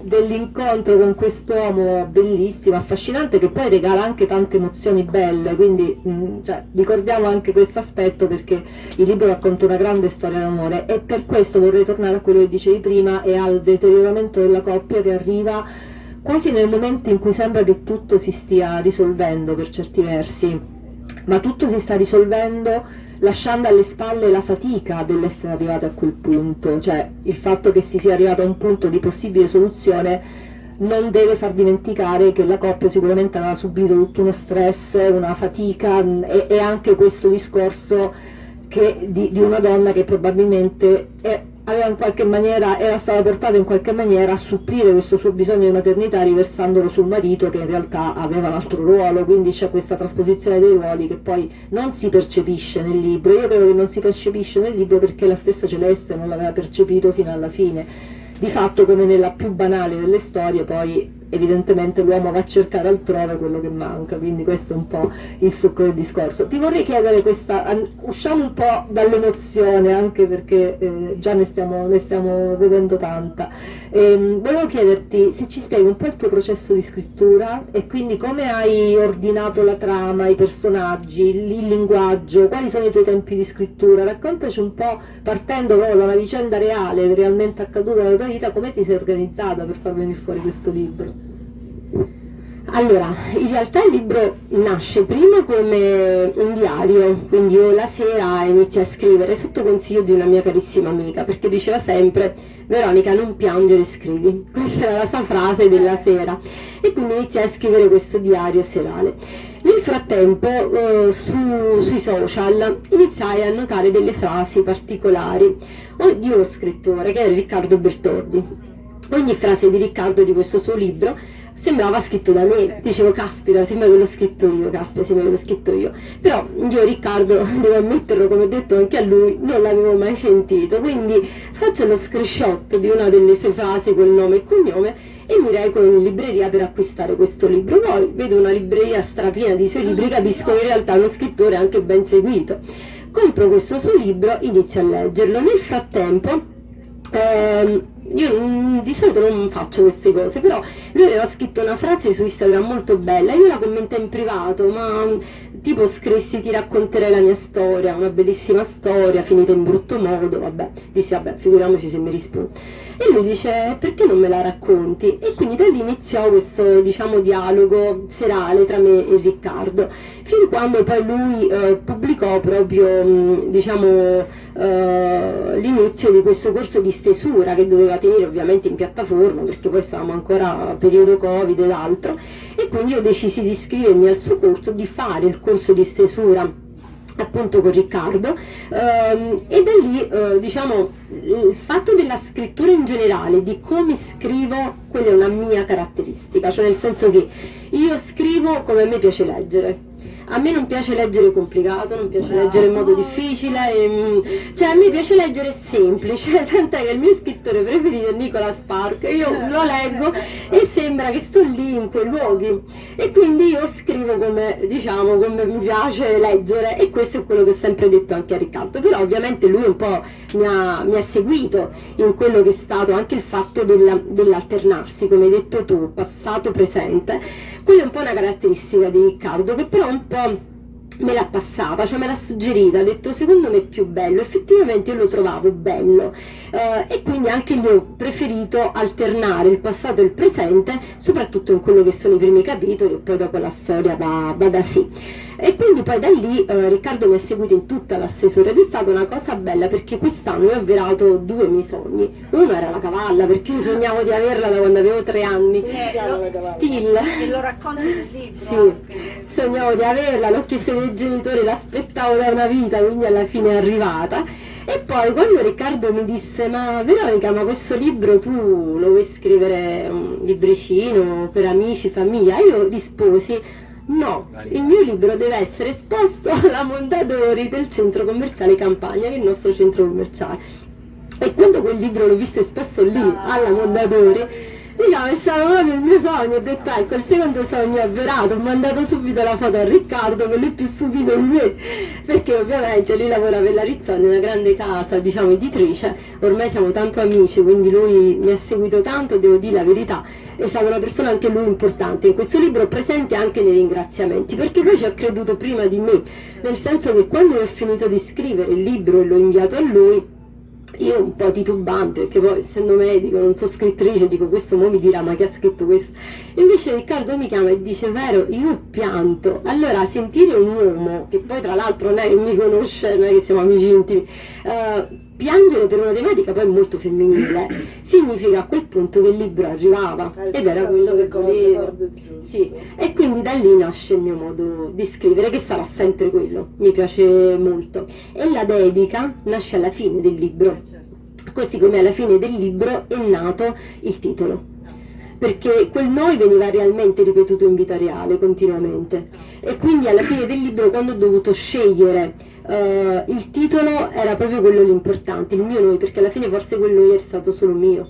[SPEAKER 1] dell'incontro con quest'uomo bellissimo, affascinante, che poi regala anche tante emozioni belle, quindi cioè, ricordiamo anche questo aspetto, perché il libro racconta una grande storia d'amore, e per questo vorrei tornare a quello che dicevi prima e al deterioramento della coppia che arriva quasi nel momento in cui sembra che tutto si stia risolvendo per certi versi, ma tutto si sta risolvendo lasciando alle spalle la fatica dell'essere arrivati a quel punto, cioè il fatto che si sia arrivato a un punto di possibile soluzione non deve far dimenticare che la coppia sicuramente aveva subito tutto uno stress, una fatica, e anche questo discorso di una donna che probabilmente aveva in qualche maniera, era stata portata in qualche maniera a supplire questo suo bisogno di maternità riversandolo sul marito, che in realtà aveva un altro ruolo. Quindi c'è questa trasposizione dei ruoli che poi non si percepisce nel libro. Io credo che non si percepisce nel libro perché la stessa Celeste non l'aveva percepito fino alla fine. Di fatto, come nella più banale delle storie, poi evidentemente l'uomo va a cercare altrove quello che manca, quindi questo è un po' il succo del discorso. Ti vorrei chiedere usciamo un po' dall'emozione, anche perché già ne stiamo vedendo tanta. Volevo chiederti se ci spieghi un po' il tuo processo di scrittura e quindi come hai ordinato la trama, i personaggi, il linguaggio, quali sono i tuoi tempi di scrittura. Raccontaci un po', partendo proprio da una vicenda reale, realmente accaduta nella tua vita, come ti sei organizzata per far venire fuori questo libro.
[SPEAKER 2] Allora, in realtà il libro nasce prima come un diario, quindi io la sera inizio a scrivere sotto consiglio di una mia carissima amica, perché diceva sempre: Veronica, non piangere, scrivi. Questa era la sua frase della sera, e quindi iniziai a scrivere questo diario serale. Nel frattempo sui social iniziai a notare delle frasi particolari di uno scrittore che era Riccardo Bertoldi. Ogni frase di Riccardo di questo suo libro sembrava scritto da me, dicevo caspita, sembra che l'ho scritto io, però io Riccardo, devo ammetterlo, come ho detto anche a lui, non l'avevo mai sentito, quindi faccio lo screenshot di una delle sue frasi col nome e cognome e mi reco in libreria per acquistare questo libro. Poi vedo una libreria strapiena di suoi libri, capisco che in realtà è uno scrittore anche ben seguito, compro questo suo libro, inizio a leggerlo. Nel frattempo io di solito non faccio queste cose, però lui aveva scritto una frase su Instagram molto bella, io la commentai in privato, ma tipo scrissi: ti racconterei la mia storia, una bellissima storia finita in brutto modo, dissi vabbè, figuriamoci se mi risponde. E lui dice: perché non me la racconti? E quindi da lì iniziò questo, diciamo, dialogo serale tra me e Riccardo, fin quando poi lui pubblicò proprio, diciamo, l'inizio di questo corso di stesura che doveva tenere ovviamente in piattaforma, perché poi stavamo ancora periodo Covid ed altro, e quindi io decisi di iscrivermi al suo corso, di fare il corso di stesura appunto con Riccardo, e da lì diciamo il fatto della scrittura in generale, di come scrivo, quella è una mia caratteristica, cioè nel senso che io scrivo come a me piace leggere. A me non piace leggere complicato, non piace leggere in modo difficile, cioè a me piace leggere semplice, tant'è che il mio scrittore preferito è Nicholas Sparks, io lo leggo e sembra che sto lì in quei luoghi, e quindi io scrivo come, diciamo, come mi piace leggere, e questo è quello che ho sempre detto anche a Riccardo. Però ovviamente lui un po' mi ha seguito in quello che è stato anche il fatto dell'alternarsi, come hai detto tu, passato presente. Quella è un po' una caratteristica di Riccardo, che però un po' me l'ha passata, cioè me l'ha suggerita, ha detto secondo me è più bello, effettivamente io lo trovavo bello, e quindi anche io ho preferito alternare il passato e il presente, soprattutto in quello che sono i primi capitoli, e poi dopo la storia va da sé. E quindi poi da lì Riccardo mi ha seguito in tutta la stesura, ed è stata una cosa bella, perché quest'anno io ho avverato 2 miei sogni. Uno era la cavalla, perché sognavo di averla da quando avevo 3 anni, Still,
[SPEAKER 4] e lo racconti nel libro.
[SPEAKER 2] sì,
[SPEAKER 4] Anche.
[SPEAKER 2] sognavo di averla, l'ho chiesto ai miei genitori, l'aspettavo da una vita, quindi alla fine è arrivata. E poi quando Riccardo mi disse: ma Veronica, ma questo libro tu lo vuoi scrivere un libricino per amici, famiglia? Io risposi: no, il mio libro deve essere esposto alla Mondadori del centro commerciale Campagna, che è il nostro centro commerciale. E quando quel libro l'ho visto esposto lì alla Mondadori, Diciamo, è stato proprio il mio sogno, ho detto ecco, il secondo sogno è avverato, ho mandato subito la foto a Riccardo, che lui è più stupido di me, perché ovviamente lui lavora per la Rizzoni, una grande casa, diciamo, editrice, ormai siamo tanto amici, quindi lui mi ha seguito tanto, devo dire la verità, è stata una persona anche lui importante. In questo libro presente anche nei ringraziamenti, perché poi ci ha creduto prima di me, nel senso che quando ho finito di scrivere il libro e l'ho inviato a lui, io un po' titubante, perché poi essendo medico, non so scrittrice, dico questo mo mi dirà ma che ha scritto questo, invece Riccardo mi chiama e dice vero, io ho pianto. Allora sentire un uomo, che poi tra l'altro non è che mi conosce, non è che siamo amici intimi, piangere per una tematica poi molto femminile, significa a quel punto che il libro arrivava ed era quello che volevo. Sì. E quindi da lì nasce il mio modo di scrivere, che sarà sempre quello, mi piace molto. E la dedica nasce alla fine del libro, così come alla fine del libro è nato il titolo, perché quel noi veniva realmente ripetuto in vita reale continuamente, e quindi alla fine del libro, quando ho dovuto scegliere il titolo, era proprio quello l'importante, il mio noi, perché alla fine forse quel noi è stato solo mio.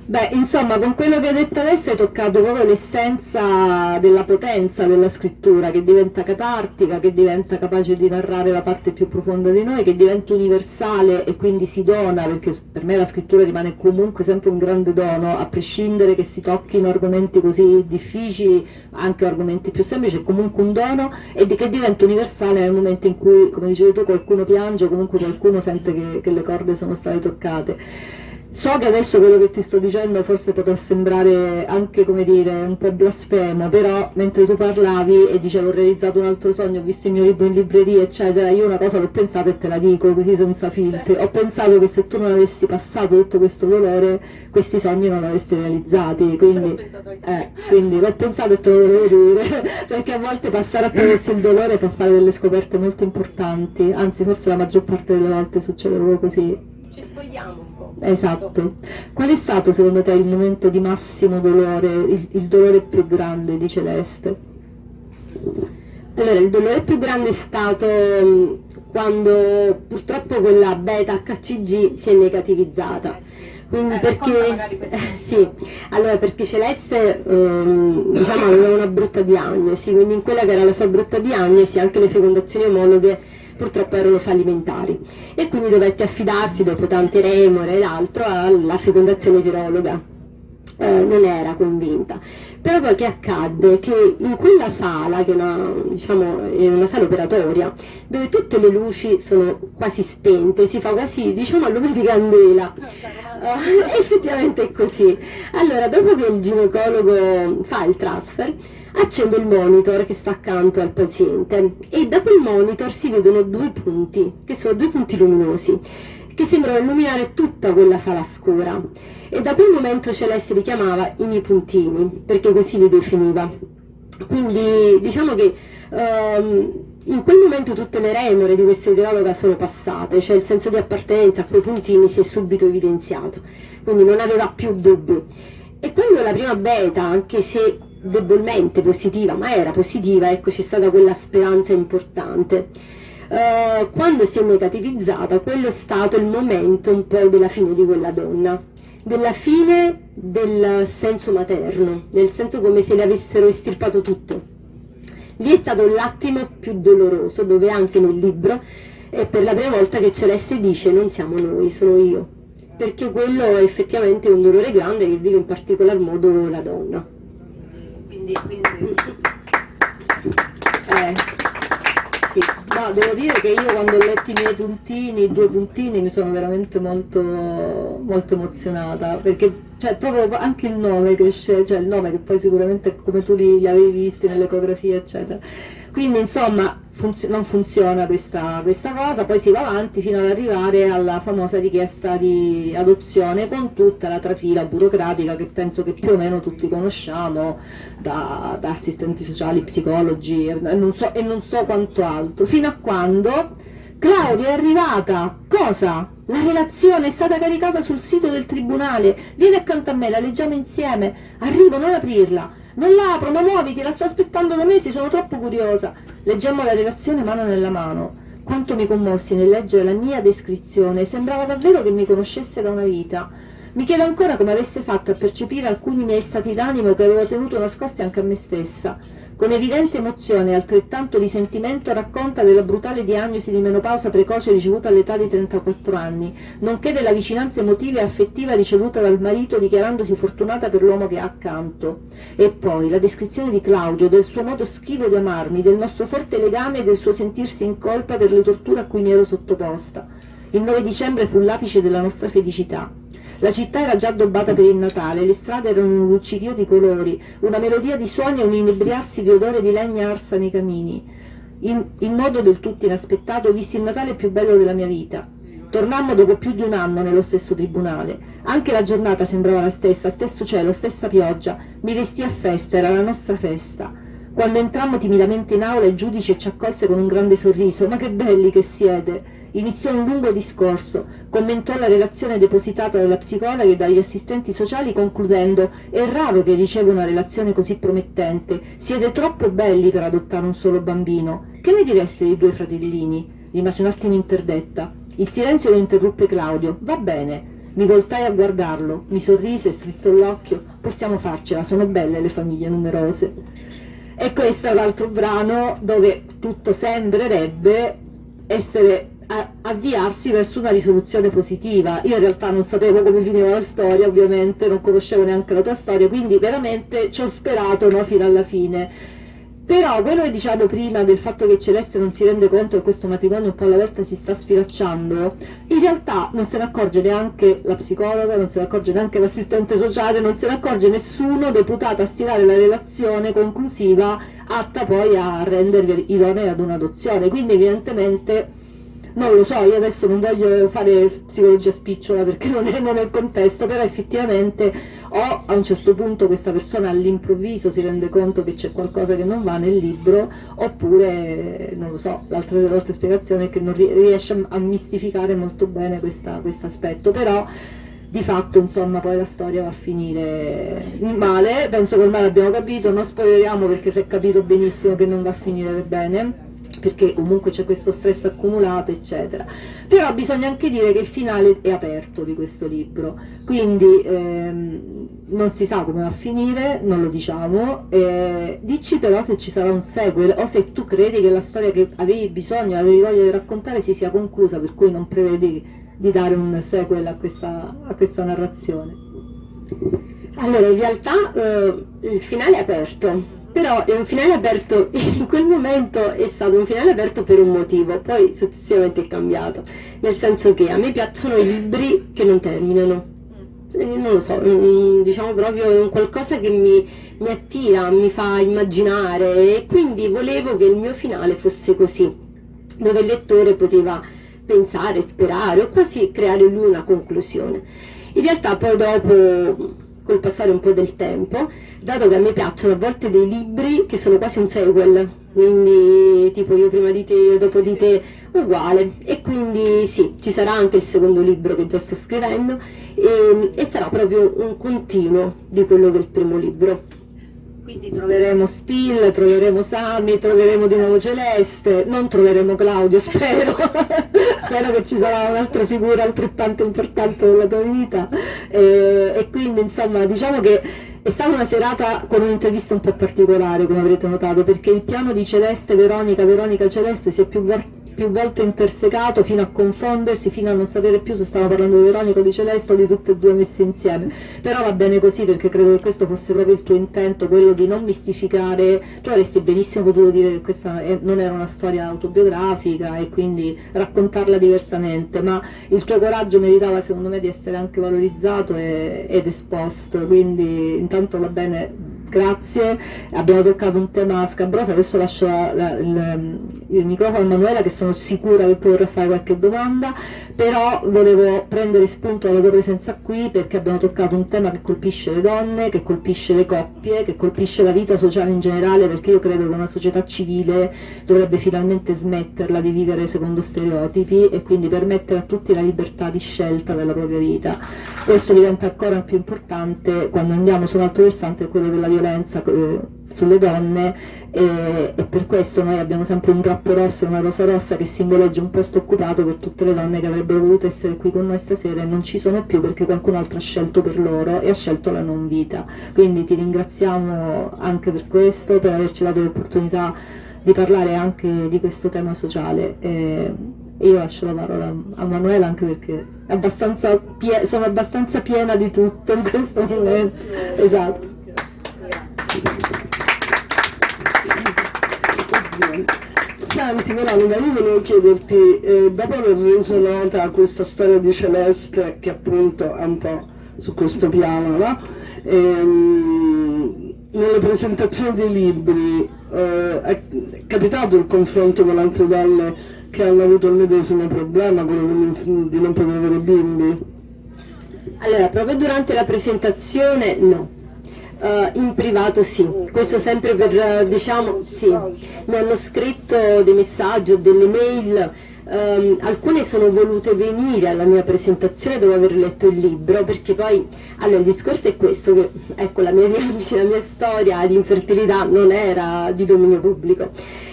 [SPEAKER 1] Beh, insomma, con quello che hai detto adesso hai toccato proprio l'essenza della potenza della scrittura, che diventa catartica, che diventa capace di narrare la parte più profonda di noi, che diventa universale e quindi si dona, perché per me la scrittura rimane comunque sempre un grande dono, a prescindere che si tocchino argomenti così difficili, anche argomenti più semplici, è comunque un dono, e che diventa universale nel momento in cui, come dicevi tu, qualcuno piange, comunque qualcuno sente che le corde sono state toccate. So che adesso quello che ti sto dicendo forse potrà sembrare anche, come dire, un po' blasfemo, però mentre tu parlavi e dicevo ho realizzato un altro sogno, ho visto il mio libro in libreria, eccetera, io una cosa l'ho pensata e te la dico così senza filtri. Ho pensato che se tu non avessi passato tutto questo dolore, questi sogni non li avresti realizzati, quindi l'ho pensato e te lo volevo dire, perché a volte passare attraverso il dolore fa fare delle scoperte molto importanti, anzi forse la maggior parte delle volte succede proprio così.
[SPEAKER 4] Ci spogliamo un po'.
[SPEAKER 1] Esatto. Qual è stato secondo te il momento di massimo dolore, il dolore più grande di Celeste?
[SPEAKER 2] Allora, il dolore più grande è stato quando purtroppo quella beta HCG si è negativizzata. Quindi sì, allora perché Celeste diciamo aveva una brutta diagnosi, quindi in quella che era la sua brutta diagnosi anche le fecondazioni omologhe purtroppo erano fallimentari, e quindi dovette affidarsi dopo tante remore ed altro alla fecondazione eterologa. Non era convinta, però poi che accadde? Che in quella sala, che è una sala operatoria, dove tutte le luci sono quasi spente, si fa quasi, diciamo, a lume di candela, effettivamente è così. Allora, dopo che il ginecologo fa il transfer, accende il monitor che sta accanto al paziente, e da quel monitor si vedono due punti, che sono due punti luminosi, che sembrano illuminare tutta quella sala scura, e da quel momento Celeste li chiamava i miei puntini, perché così li definiva. Quindi diciamo che in quel momento tutte le remore di questa eterologa sono passate, cioè il senso di appartenenza a quei puntini si è subito evidenziato, quindi non aveva più dubbi. E quando la prima beta, anche se debolmente positiva, ma era positiva, ecco, c'è stata quella speranza importante. Quando si è negativizzata, quello è stato il momento un po' della fine di quella donna, della fine del senso materno, nel senso come se le avessero estirpato tutto. Lì è stato l'attimo più doloroso, dove anche nel libro è per la prima volta che Celeste dice non siamo noi, sono io, perché quello è effettivamente un dolore grande che vive in particolar modo la donna.
[SPEAKER 4] Quindi...
[SPEAKER 1] Sì. No, devo dire che io quando ho letto i miei puntini, i due puntini, mi sono veramente molto, molto emozionata, perché cioè, proprio anche il nome cresce, cioè il nome che poi sicuramente come tu li avevi visti nelle ecografie eccetera. Quindi insomma non funziona questa cosa, poi si va avanti fino ad arrivare alla famosa richiesta di adozione con tutta la trafila burocratica che penso che più o meno tutti conosciamo, da assistenti sociali, psicologi e non so quanto altro, fino a quando Claudia è arrivata. Cosa? La relazione è stata caricata sul sito del tribunale, vieni accanto a me, la leggiamo insieme, arrivo, non aprirla. Non la apro, ma muoviti, la sto aspettando da mesi, sono troppo curiosa. Leggemmo la relazione mano nella mano. Quanto mi commossi nel leggere la mia descrizione, sembrava davvero che mi conoscesse da una vita. Mi chiedo ancora come avesse fatto a percepire alcuni miei stati d'animo che avevo tenuto nascosti anche a me stessa. Con evidente emozione e altrettanto di sentimento racconta della brutale diagnosi di menopausa precoce ricevuta all'età di 34 anni, nonché della vicinanza emotiva e affettiva ricevuta dal marito dichiarandosi fortunata per l'uomo che ha accanto. E poi la descrizione di Claudio, del suo modo schivo di amarmi, del nostro forte legame e del suo sentirsi in colpa per le torture a cui mi ero sottoposta. Il 9 dicembre fu l'apice della nostra felicità. La città era già addobbata per il Natale, le strade erano un luccichio di colori, una melodia di suoni e un inebriarsi di odore di legna arsa nei camini. In modo del tutto inaspettato vissi il Natale più bello della mia vita. Tornammo dopo più di un anno nello stesso tribunale. Anche la giornata sembrava la stessa, stesso cielo, stessa pioggia. Mi vestì a festa, era la nostra festa. Quando entrammo timidamente in aula il giudice ci accolse con un grande sorriso. «Ma che belli che siete!» Iniziò un lungo discorso, commentò la relazione depositata dalla psicologa e dagli assistenti sociali concludendo «È raro che riceva una relazione così promettente, siete troppo belli per adottare un solo bambino. Che ne direste dei due fratellini?» Rimasi un attimo interdetta. Il silenzio lo interruppe Claudio. «Va bene». Mi voltai a guardarlo, mi sorrise, strizzò l'occhio. «Possiamo farcela, sono belle le famiglie numerose». E questo è l'altro brano dove tutto sembrerebbe essere avviarsi verso una risoluzione positiva. Io in realtà non sapevo come finiva la storia, ovviamente non conoscevo neanche la tua storia, quindi veramente ci ho sperato, no, fino alla fine. Però quello che diciamo prima del fatto che Celeste non si rende conto che questo matrimonio un po' alla volta si sta sfilacciando, in realtà non se ne accorge neanche la psicologa, non se ne accorge neanche l'assistente sociale, non se ne accorge nessuno deputato a stilare la relazione conclusiva atta poi a rendervi idonei ad un'adozione. Quindi evidentemente non lo so, io adesso non voglio fare psicologia spicciola perché non è il contesto, però effettivamente o a un certo punto questa persona all'improvviso si rende conto che c'è qualcosa che non va nel libro, oppure, non lo so, l'altra spiegazione è che non riesce a mistificare molto bene questo aspetto, però di fatto insomma poi la storia va a finire male, penso che ormai l'abbiamo capito, non spoileriamo perché si è capito benissimo che non va a finire bene, perché comunque c'è questo stress accumulato eccetera. Però bisogna anche dire che il finale è aperto di questo libro, quindi non si sa come va a finire, non lo diciamo, dici però se ci sarà un sequel o se tu credi che la storia che avevi bisogno, avevi voglia di raccontare si sia conclusa, per cui non prevedi di dare un sequel a questa narrazione.
[SPEAKER 2] Allora, in realtà il finale è aperto. Però è un finale aperto, in quel momento è stato un finale aperto per un motivo, poi successivamente è cambiato, nel senso che a me piacciono i libri che non terminano, non lo so, diciamo proprio un qualcosa che mi attira, mi fa immaginare, e quindi volevo che il mio finale fosse così, dove il lettore poteva pensare, sperare o quasi creare lui una conclusione. In realtà poi dopo, col passare un po' del tempo, dato che a me piacciono a volte dei libri che sono quasi un sequel, quindi tipo io prima di te, io dopo di te, uguale, e quindi sì, ci sarà anche il secondo libro che già sto scrivendo e sarà proprio un continuo di quello del primo libro.
[SPEAKER 1] Quindi troveremo Still, troveremo Sami, troveremo di nuovo Celeste, non troveremo Claudio, spero. Spero che ci sarà un'altra figura altrettanto importante nella tua vita. E quindi insomma diciamo che è stata una serata con un'intervista un po' particolare, come avrete notato, perché il piano di Celeste, Veronica, Celeste si è più volte intersecato fino a confondersi, fino a non sapere più se stavo parlando di Veronica o di Celeste o di tutte e due messe insieme. Però va bene così, perché credo che questo fosse proprio il tuo intento, quello di non mistificare. Tu avresti benissimo potuto dire che questa non era una storia autobiografica e quindi raccontarla diversamente, ma il tuo coraggio meritava secondo me di essere anche valorizzato ed esposto, quindi intanto va bene. Grazie, abbiamo toccato un tema scabroso, adesso lascio il microfono a Manuela che sono sicura che tu vorrà fare qualche domanda, però volevo prendere spunto dalla tua presenza qui perché abbiamo toccato un tema che colpisce le donne, che colpisce le coppie, che colpisce la vita sociale in generale, perché io credo che una società civile dovrebbe finalmente smetterla di vivere secondo stereotipi e quindi permettere a tutti la libertà di scelta della propria vita. Questo diventa ancora più importante quando andiamo su un altro versante, quello della violenza sulle donne, e per questo noi abbiamo sempre un drappo rosso, una rosa rossa che simboleggia un posto occupato per tutte le donne che avrebbero voluto essere qui con noi stasera e non ci sono più perché qualcun altro ha scelto per loro e ha scelto la non vita. Quindi ti ringraziamo anche per questo, per averci dato l'opportunità di parlare anche di questo tema sociale. Io lascio la parola a Manuela anche perché è sono abbastanza piena di tutto in questo momento. Esatto.
[SPEAKER 3] Senti Veronica, io volevo chiederti, dopo aver reso nota questa storia di Celeste, che appunto è un po' su questo piano, no? Nelle presentazioni dei libri è capitato il confronto con altre donne che hanno avuto il medesimo problema, quello di non poter avere bimbi?
[SPEAKER 2] Allora, proprio durante la presentazione no. In privato sì, questo sempre per, diciamo, sì, mi hanno scritto dei messaggi o delle mail, alcune sono volute venire alla mia presentazione dopo aver letto il libro, perché poi, allora il discorso è questo, che ecco la mia diagnosi, la mia storia di infertilità non era di dominio pubblico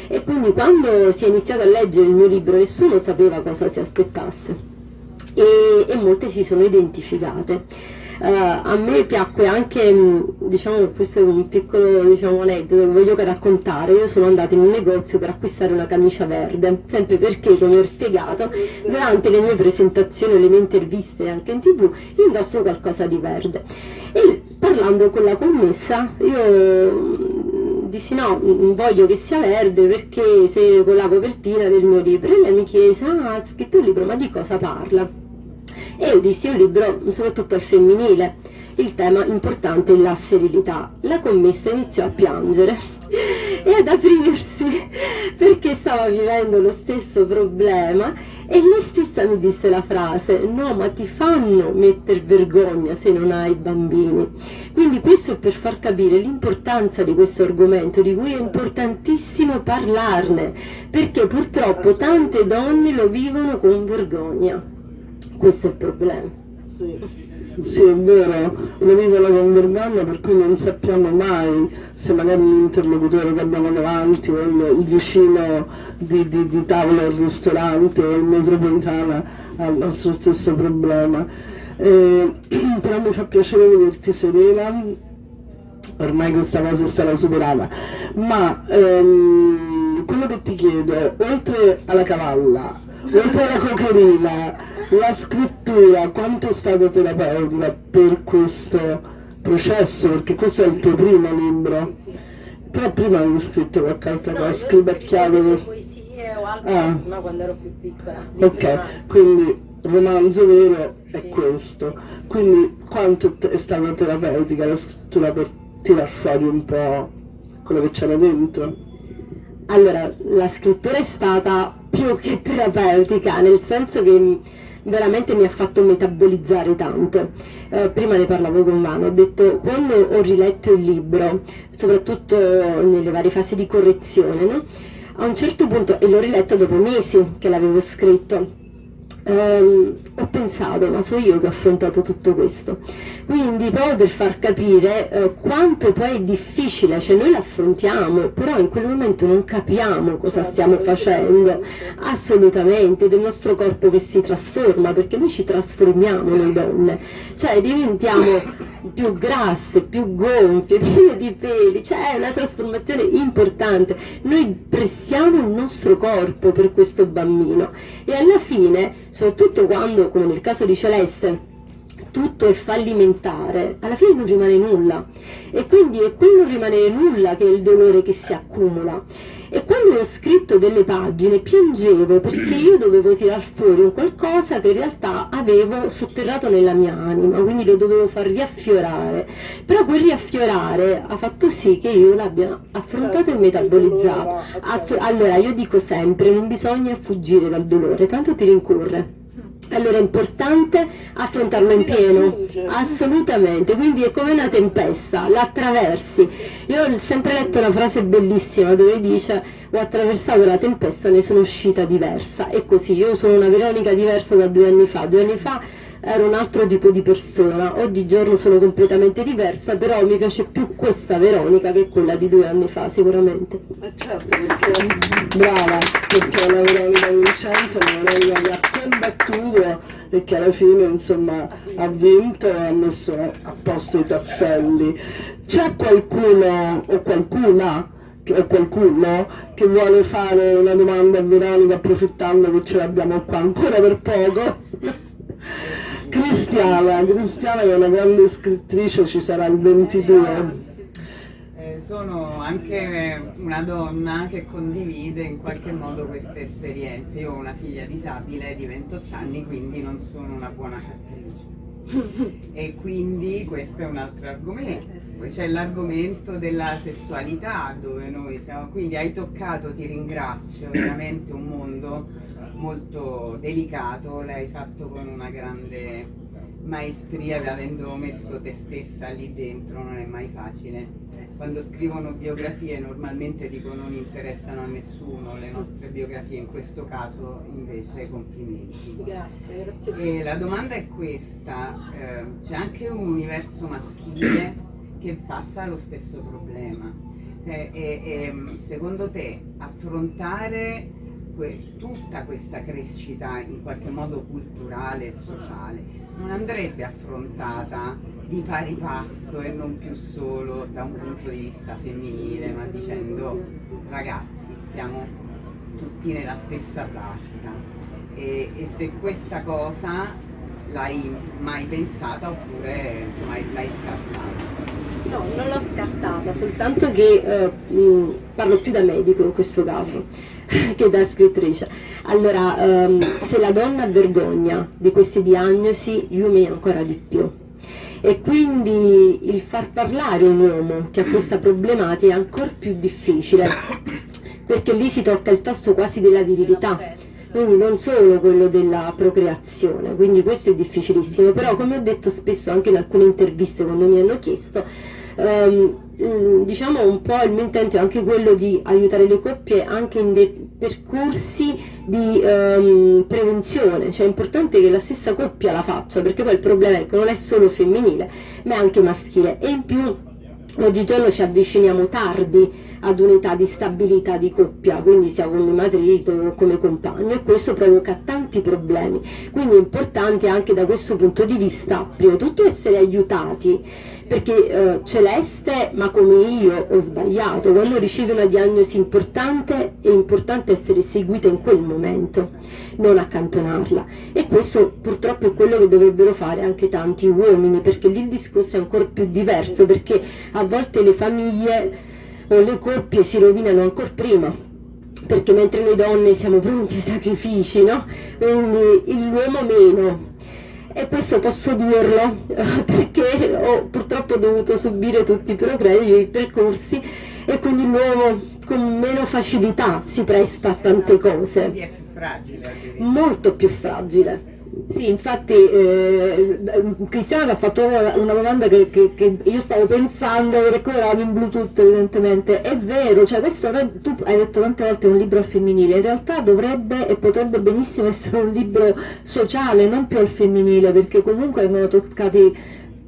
[SPEAKER 2] e quindi quando si è iniziato a leggere il mio libro nessuno sapeva cosa si aspettasse e molte si sono identificate. A me piacque anche, diciamo, questo è un piccolo, diciamo, aneddoto che voglio raccontare. Io sono andata in un negozio per acquistare una camicia verde, sempre perché, come ho spiegato, durante le mie presentazioni, le mie interviste anche in TV, indosso qualcosa di verde. E parlando con la commessa, io dissi no, voglio che sia verde perché se con la copertina del mio libro. E lei mi chiese, ha scritto un libro, ma di cosa parla? E io dissi un libro soprattutto al femminile, il tema importante è la sterilità. La commessa iniziò a piangere e ad aprirsi perché stava vivendo lo stesso problema e lei stessa mi disse la frase, no ma ti fanno metter vergogna se non hai bambini. Quindi questo è per far capire l'importanza di questo argomento, di cui è importantissimo parlarne, perché purtroppo tante donne lo vivono con vergogna. Questo è il problema.
[SPEAKER 3] Sì, è vero, lo vivono con vergogna per cui non sappiamo mai se magari l'interlocutore che abbiamo davanti o il vicino di tavola al ristorante o in metropolitana ha il nostro stesso problema. Però mi fa piacere vederti serena, ormai questa cosa è stata superata, ma quello che ti chiedo, oltre alla cavalla, oltre alla cocherina, la scrittura, quanto è stata terapeutica per questo processo? Perché questo è il tuo primo libro. Però prima hai scritto qualche altra cosa, scrivecchiato.
[SPEAKER 4] Poesie o altro, ma quando ero più piccola.
[SPEAKER 3] Ok, quindi romanzo vero è questo. Quindi quanto è stata terapeutica la scrittura per tirar fuori un po' quello che c'era dentro?
[SPEAKER 2] Allora, la scrittura è stata più che terapeutica, nel senso che veramente mi ha fatto metabolizzare tanto. Prima ne parlavo con Vano, ho detto, quando ho riletto il libro, soprattutto nelle varie fasi di correzione, no? A un certo punto, e l'ho riletto dopo mesi che l'avevo scritto, ho pensato, ma sono io che ho affrontato tutto questo. Quindi proprio per far capire quanto poi è difficile, cioè noi l'affrontiamo, però in quel momento non capiamo cosa stiamo facendo, assolutamente, del nostro corpo che si trasforma, perché noi ci trasformiamo noi donne, cioè diventiamo più grasse, più gonfie, piene di peli, cioè è una trasformazione importante. Noi pressiamo il nostro corpo per questo bambino e alla fine, soprattutto quando, come nel caso di Celeste, tutto è fallimentare, alla fine non rimane nulla e quindi è quel non rimanere nulla che è il dolore che si accumula. E quando ho scritto delle pagine piangevo perché io dovevo tirar fuori un qualcosa che in realtà avevo sotterrato nella mia anima, quindi lo dovevo far riaffiorare, però quel riaffiorare ha fatto sì che io l'abbia affrontato e metabolizzato. Allora io dico sempre, non bisogna fuggire dal dolore, tanto ti rincorre. Allora è importante affrontarlo in pieno, assolutamente, quindi è come una tempesta, la attraversi. Io ho sempre letto una frase bellissima dove dice: ho attraversato la tempesta, ne sono uscita diversa. E così, io sono una Veronica diversa da 2 anni fa. 2 anni fa ero un altro tipo di persona, oggigiorno sono completamente diversa, però mi piace più questa Veronica che quella di 2 anni fa sicuramente.
[SPEAKER 3] Certo, perché brava, perché è una Veronica vincente, una Veronica che ha combattuto e che alla fine insomma ha vinto e ha messo a posto i tasselli. C'è qualcuno o qualcuna o qualcuno che vuole fare una domanda a Veronica approfittando che ce l'abbiamo qua ancora per poco? Cristiana che è una grande scrittrice, ci sarà il 22.
[SPEAKER 5] Sono anche una donna che condivide in qualche modo queste esperienze. Io ho una figlia disabile di 28 anni, quindi non sono una buona cattrice. E quindi questo è un altro argomento. Poi c'è l'argomento della sessualità, dove noi siamo, quindi hai toccato, ti ringrazio, veramente un mondo molto delicato, l'hai fatto con una grande maestria, avendo messo te stessa lì dentro, non è mai facile. Quando scrivono biografie normalmente dico non interessano a nessuno le nostre biografie, in questo caso invece complimenti.
[SPEAKER 4] Grazie.
[SPEAKER 5] E la domanda è questa, c'è anche un universo maschile che passa lo stesso problema. Secondo te affrontare tutta questa crescita in qualche modo culturale e sociale non andrebbe affrontata di pari passo e non più solo da un punto di vista femminile, ma dicendo ragazzi siamo tutti nella stessa barca, e se questa cosa l'hai mai pensata oppure insomma l'hai scartata?
[SPEAKER 2] No, non l'ho scartata, soltanto che parlo più da medico in questo caso che da scrittrice. Allora, se la donna ha vergogna di queste diagnosi, gli uomini ancora di più. E quindi il far parlare un uomo che ha questa problematica è ancora più difficile, perché lì si tocca il tasto quasi della virilità, quindi non solo quello della procreazione, quindi questo è difficilissimo. Però, come ho detto spesso anche in alcune interviste quando mi hanno chiesto, diciamo un po' il mio intento è anche quello di aiutare le coppie anche in dei percorsi di prevenzione, cioè è importante che la stessa coppia la faccia, perché poi il problema è che non è solo femminile ma è anche maschile, e in più oggigiorno ci avviciniamo tardi ad un'età di stabilità di coppia, quindi sia come marito o come compagno, e questo provoca tanti problemi. Quindi è importante anche da questo punto di vista prima di tutto essere aiutati, perché Celeste, ma come io, ho sbagliato. Quando ricevi una diagnosi importante è importante essere seguita in quel momento, non accantonarla, e questo purtroppo è quello che dovrebbero fare anche tanti uomini, perché lì il discorso è ancora più diverso, perché a volte le famiglie o le coppie si rovinano ancora prima, perché mentre noi donne siamo pronti ai sacrifici, no? Quindi l'uomo meno. E questo posso dirlo perché ho purtroppo dovuto subire tutti i percorsi, e quindi l'uomo con meno facilità si presta a tante cose.
[SPEAKER 5] Quindi è più fragile.
[SPEAKER 2] Molto più fragile. Sì, infatti Cristiana ha fatto una domanda che io stavo pensando, perché eravamo in Bluetooth evidentemente. È vero, cioè questo tu hai detto tante volte un libro al femminile, in realtà dovrebbe e potrebbe benissimo essere un libro sociale, non più al femminile, perché comunque vengono toccati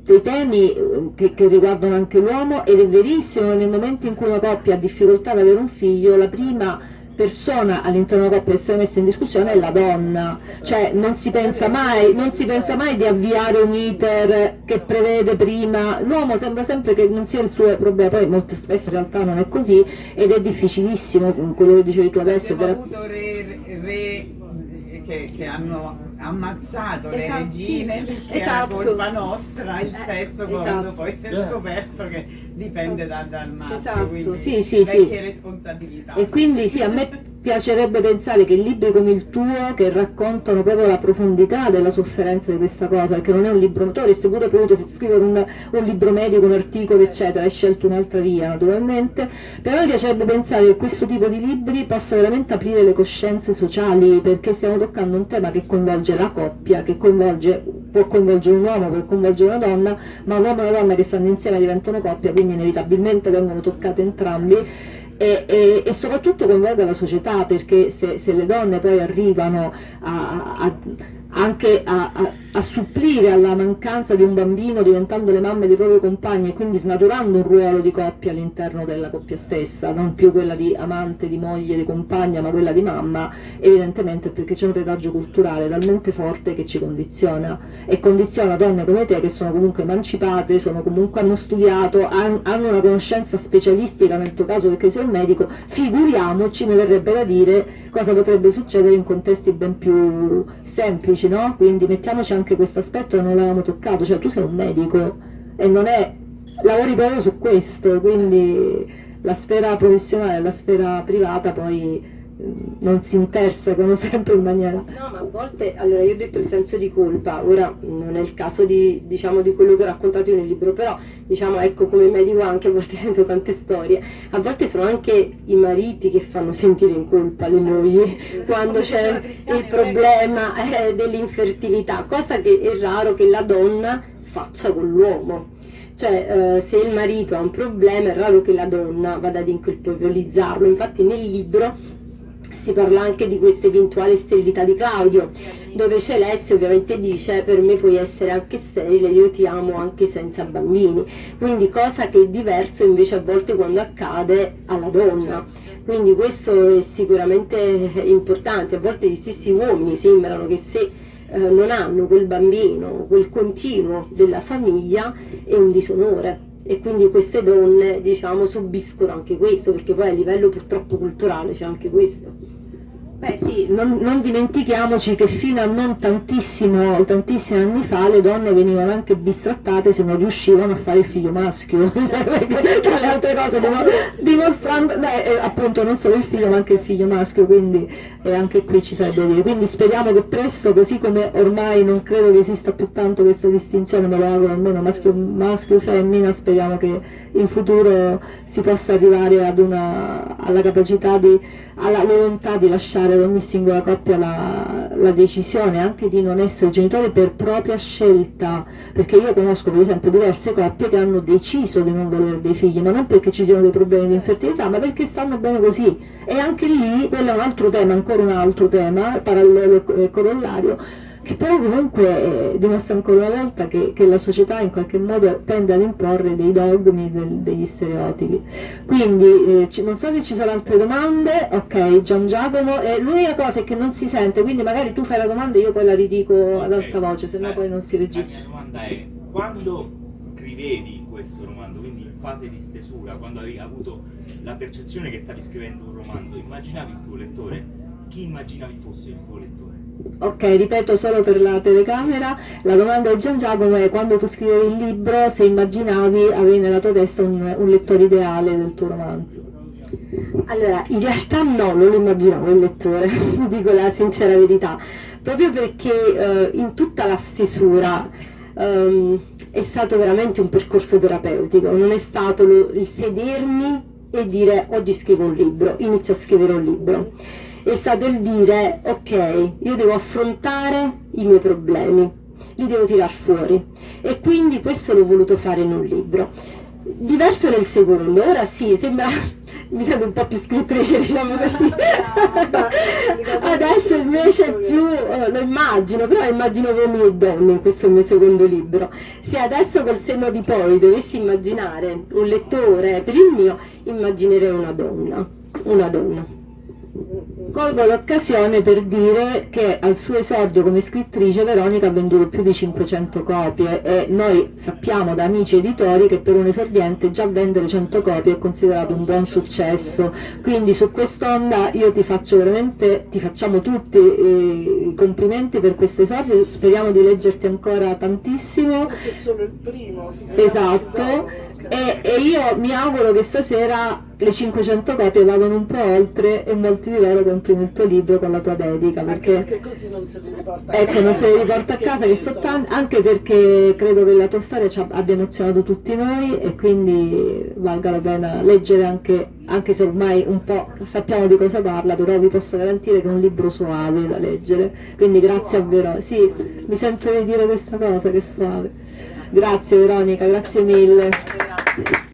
[SPEAKER 2] dei temi che riguardano anche l'uomo, ed è verissimo, nel momento in cui una coppia ha difficoltà ad avere un figlio, la prima persona all'interno della coppia a essere messa in discussione è la donna, cioè non si pensa mai di avviare un iter che prevede prima, l'uomo sembra sempre che non sia il suo problema, poi molto spesso in realtà non è così, ed è difficilissimo quello che dicevi tu adesso.
[SPEAKER 5] Abbiamo avuto re che hanno ammazzato le regine, perché era colpa nostra il sesso, quando poi si è scoperto che dipende dal maschio, quindi vecchie responsabilità.
[SPEAKER 2] E quindi sì, a me piacerebbe pensare che libri come il tuo, che raccontano proprio la profondità della sofferenza di questa cosa, perché non è un libro, tu avresti pure potuto scrivere un libro medico, un articolo eccetera, hai scelto un'altra via naturalmente, però mi piacerebbe pensare che questo tipo di libri possa veramente aprire le coscienze sociali, perché stiamo toccando un tema che coinvolge la coppia, che può coinvolgere un uomo, può coinvolgere una donna, ma un uomo e una donna che stanno insieme diventano coppia, quindi inevitabilmente vengono toccate entrambi. E soprattutto coinvolge la società, perché se le donne poi arrivano a
[SPEAKER 1] anche a supplire alla mancanza di un bambino diventando le mamme dei propri compagni e quindi snaturando un ruolo di coppia all'interno della coppia stessa, non più quella di amante, di moglie, di compagna, ma quella di mamma, evidentemente perché c'è un retaggio culturale talmente forte che ci condiziona e condiziona donne come te che sono comunque emancipate, sono comunque hanno studiato, hanno una conoscenza specialistica, nel tuo caso perché sei un medico, figuriamoci, mi verrebbe da dire cosa potrebbe succedere in contesti ben più semplici, no? Quindi mettiamoci anche questo aspetto che non l'avevamo toccato, cioè tu sei un medico e non è, lavori proprio su questo, quindi la sfera professionale e la sfera privata poi non si intersecano sempre in maniera...
[SPEAKER 2] No, ma a volte, allora io ho detto il senso di colpa, ora non è il caso di, diciamo, di quello che ho raccontato io nel libro, però diciamo, ecco, come medico anche a volte sento tante storie, a volte sono anche i mariti che fanno sentire in colpa le mogli quando c'è il problema dell'infertilità, cosa che è raro che la donna faccia con l'uomo. Cioè, se il marito ha un problema è raro che la donna vada ad incolpevolizzarlo, infatti nel libro si parla anche di questa eventuale sterilità di Claudio, dove Celeste ovviamente dice per me puoi essere anche sterile, io ti amo anche senza bambini, quindi cosa che è diverso invece a volte quando accade alla donna, quindi questo è sicuramente importante. A volte gli stessi uomini sembrano che se non hanno quel bambino, quel continuo della famiglia è un disonore. E quindi queste donne, diciamo, subiscono anche questo, perché poi a livello purtroppo culturale c'è anche questo.
[SPEAKER 1] Beh sì, non dimentichiamoci che fino a non tantissimi anni fa le donne venivano anche bistrattate se non riuscivano a fare il figlio maschio, tra le altre cose dimostrando, appunto non solo il figlio ma anche il figlio maschio, quindi anche qui ci sarebbe da dire. Quindi speriamo che presto, così come ormai non credo che esista più tanto questa distinzione, me lo auguro almeno maschio femmina, speriamo che in futuro si possa arrivare alla capacità alla volontà di lasciare ad ogni singola coppia la decisione anche di non essere genitori per propria scelta, perché io conosco per esempio diverse coppie che hanno deciso di non volere dei figli, ma non perché ci siano dei problemi di infertilità, ma perché stanno bene così, e anche lì quello è un altro tema, ancora un altro tema parallelo e corollario, che però comunque dimostra ancora una volta che la società in qualche modo tende ad imporre dei dogmi, degli stereotipi. Quindi non so se ci sono altre domande. Ok, Gian Giacomo, l'unica cosa è che non si sente, quindi magari tu fai la domanda e io poi la ridico ad alta voce, se no poi non si registra.
[SPEAKER 6] La mia domanda è: quando scrivevi questo romanzo, quindi in fase di stesura, quando avevi avuto la percezione che stavi scrivendo un romanzo, immaginavi il tuo lettore? Chi immaginavi fosse il tuo lettore?
[SPEAKER 1] Ok, ripeto solo per la telecamera, la domanda di Gian Giacomo è: quando tu scrivevi il libro, se immaginavi, avevi nella tua testa un lettore ideale del tuo romanzo?
[SPEAKER 2] Allora, in realtà no, non lo immaginavo il lettore, dico la sincera verità, proprio perché in tutta la stesura è stato veramente un percorso terapeutico, non è stato il sedermi e dire oggi scrivo un libro, inizio a scrivere un libro. È stato il dire ok, io devo affrontare i miei problemi, li devo tirar fuori, e quindi questo l'ho voluto fare in un libro. Diverso nel secondo, ora sì, sembra, mi sento un po' più scrittrice, diciamo così. Adesso invece più lo immagino, però immagino uomini e donne in questo mio secondo libro. Se adesso col senno di poi dovessi immaginare un lettore per il mio, immaginerei una donna.
[SPEAKER 1] Colgo l'occasione per dire che al suo esordio come scrittrice Veronica ha venduto più di 500 copie e noi sappiamo da amici editori che per un esordiente già vendere 100 copie è considerato un buon successo, quindi su quest'onda io ti facciamo tutti i complimenti per questo esordio, speriamo di leggerti ancora tantissimo.
[SPEAKER 3] Questo è solo il primo.
[SPEAKER 1] Esatto, e io mi auguro che stasera le 500 copie vadano un po' oltre e molti di loro comprino il tuo libro con la tua dedica,
[SPEAKER 3] perché così non se li riporta a casa.
[SPEAKER 1] Ecco, non se li riporta a casa, che sono tanti, anche perché credo che la tua storia abbia emozionato tutti noi e quindi valga la pena leggere anche se ormai un po' sappiamo di cosa parla, però vi posso garantire che è un libro suave da leggere, quindi grazie a Veronica. Sì, mi sento di dire questa cosa, che è suave. Grazie Veronica, grazie mille.
[SPEAKER 4] Grazie.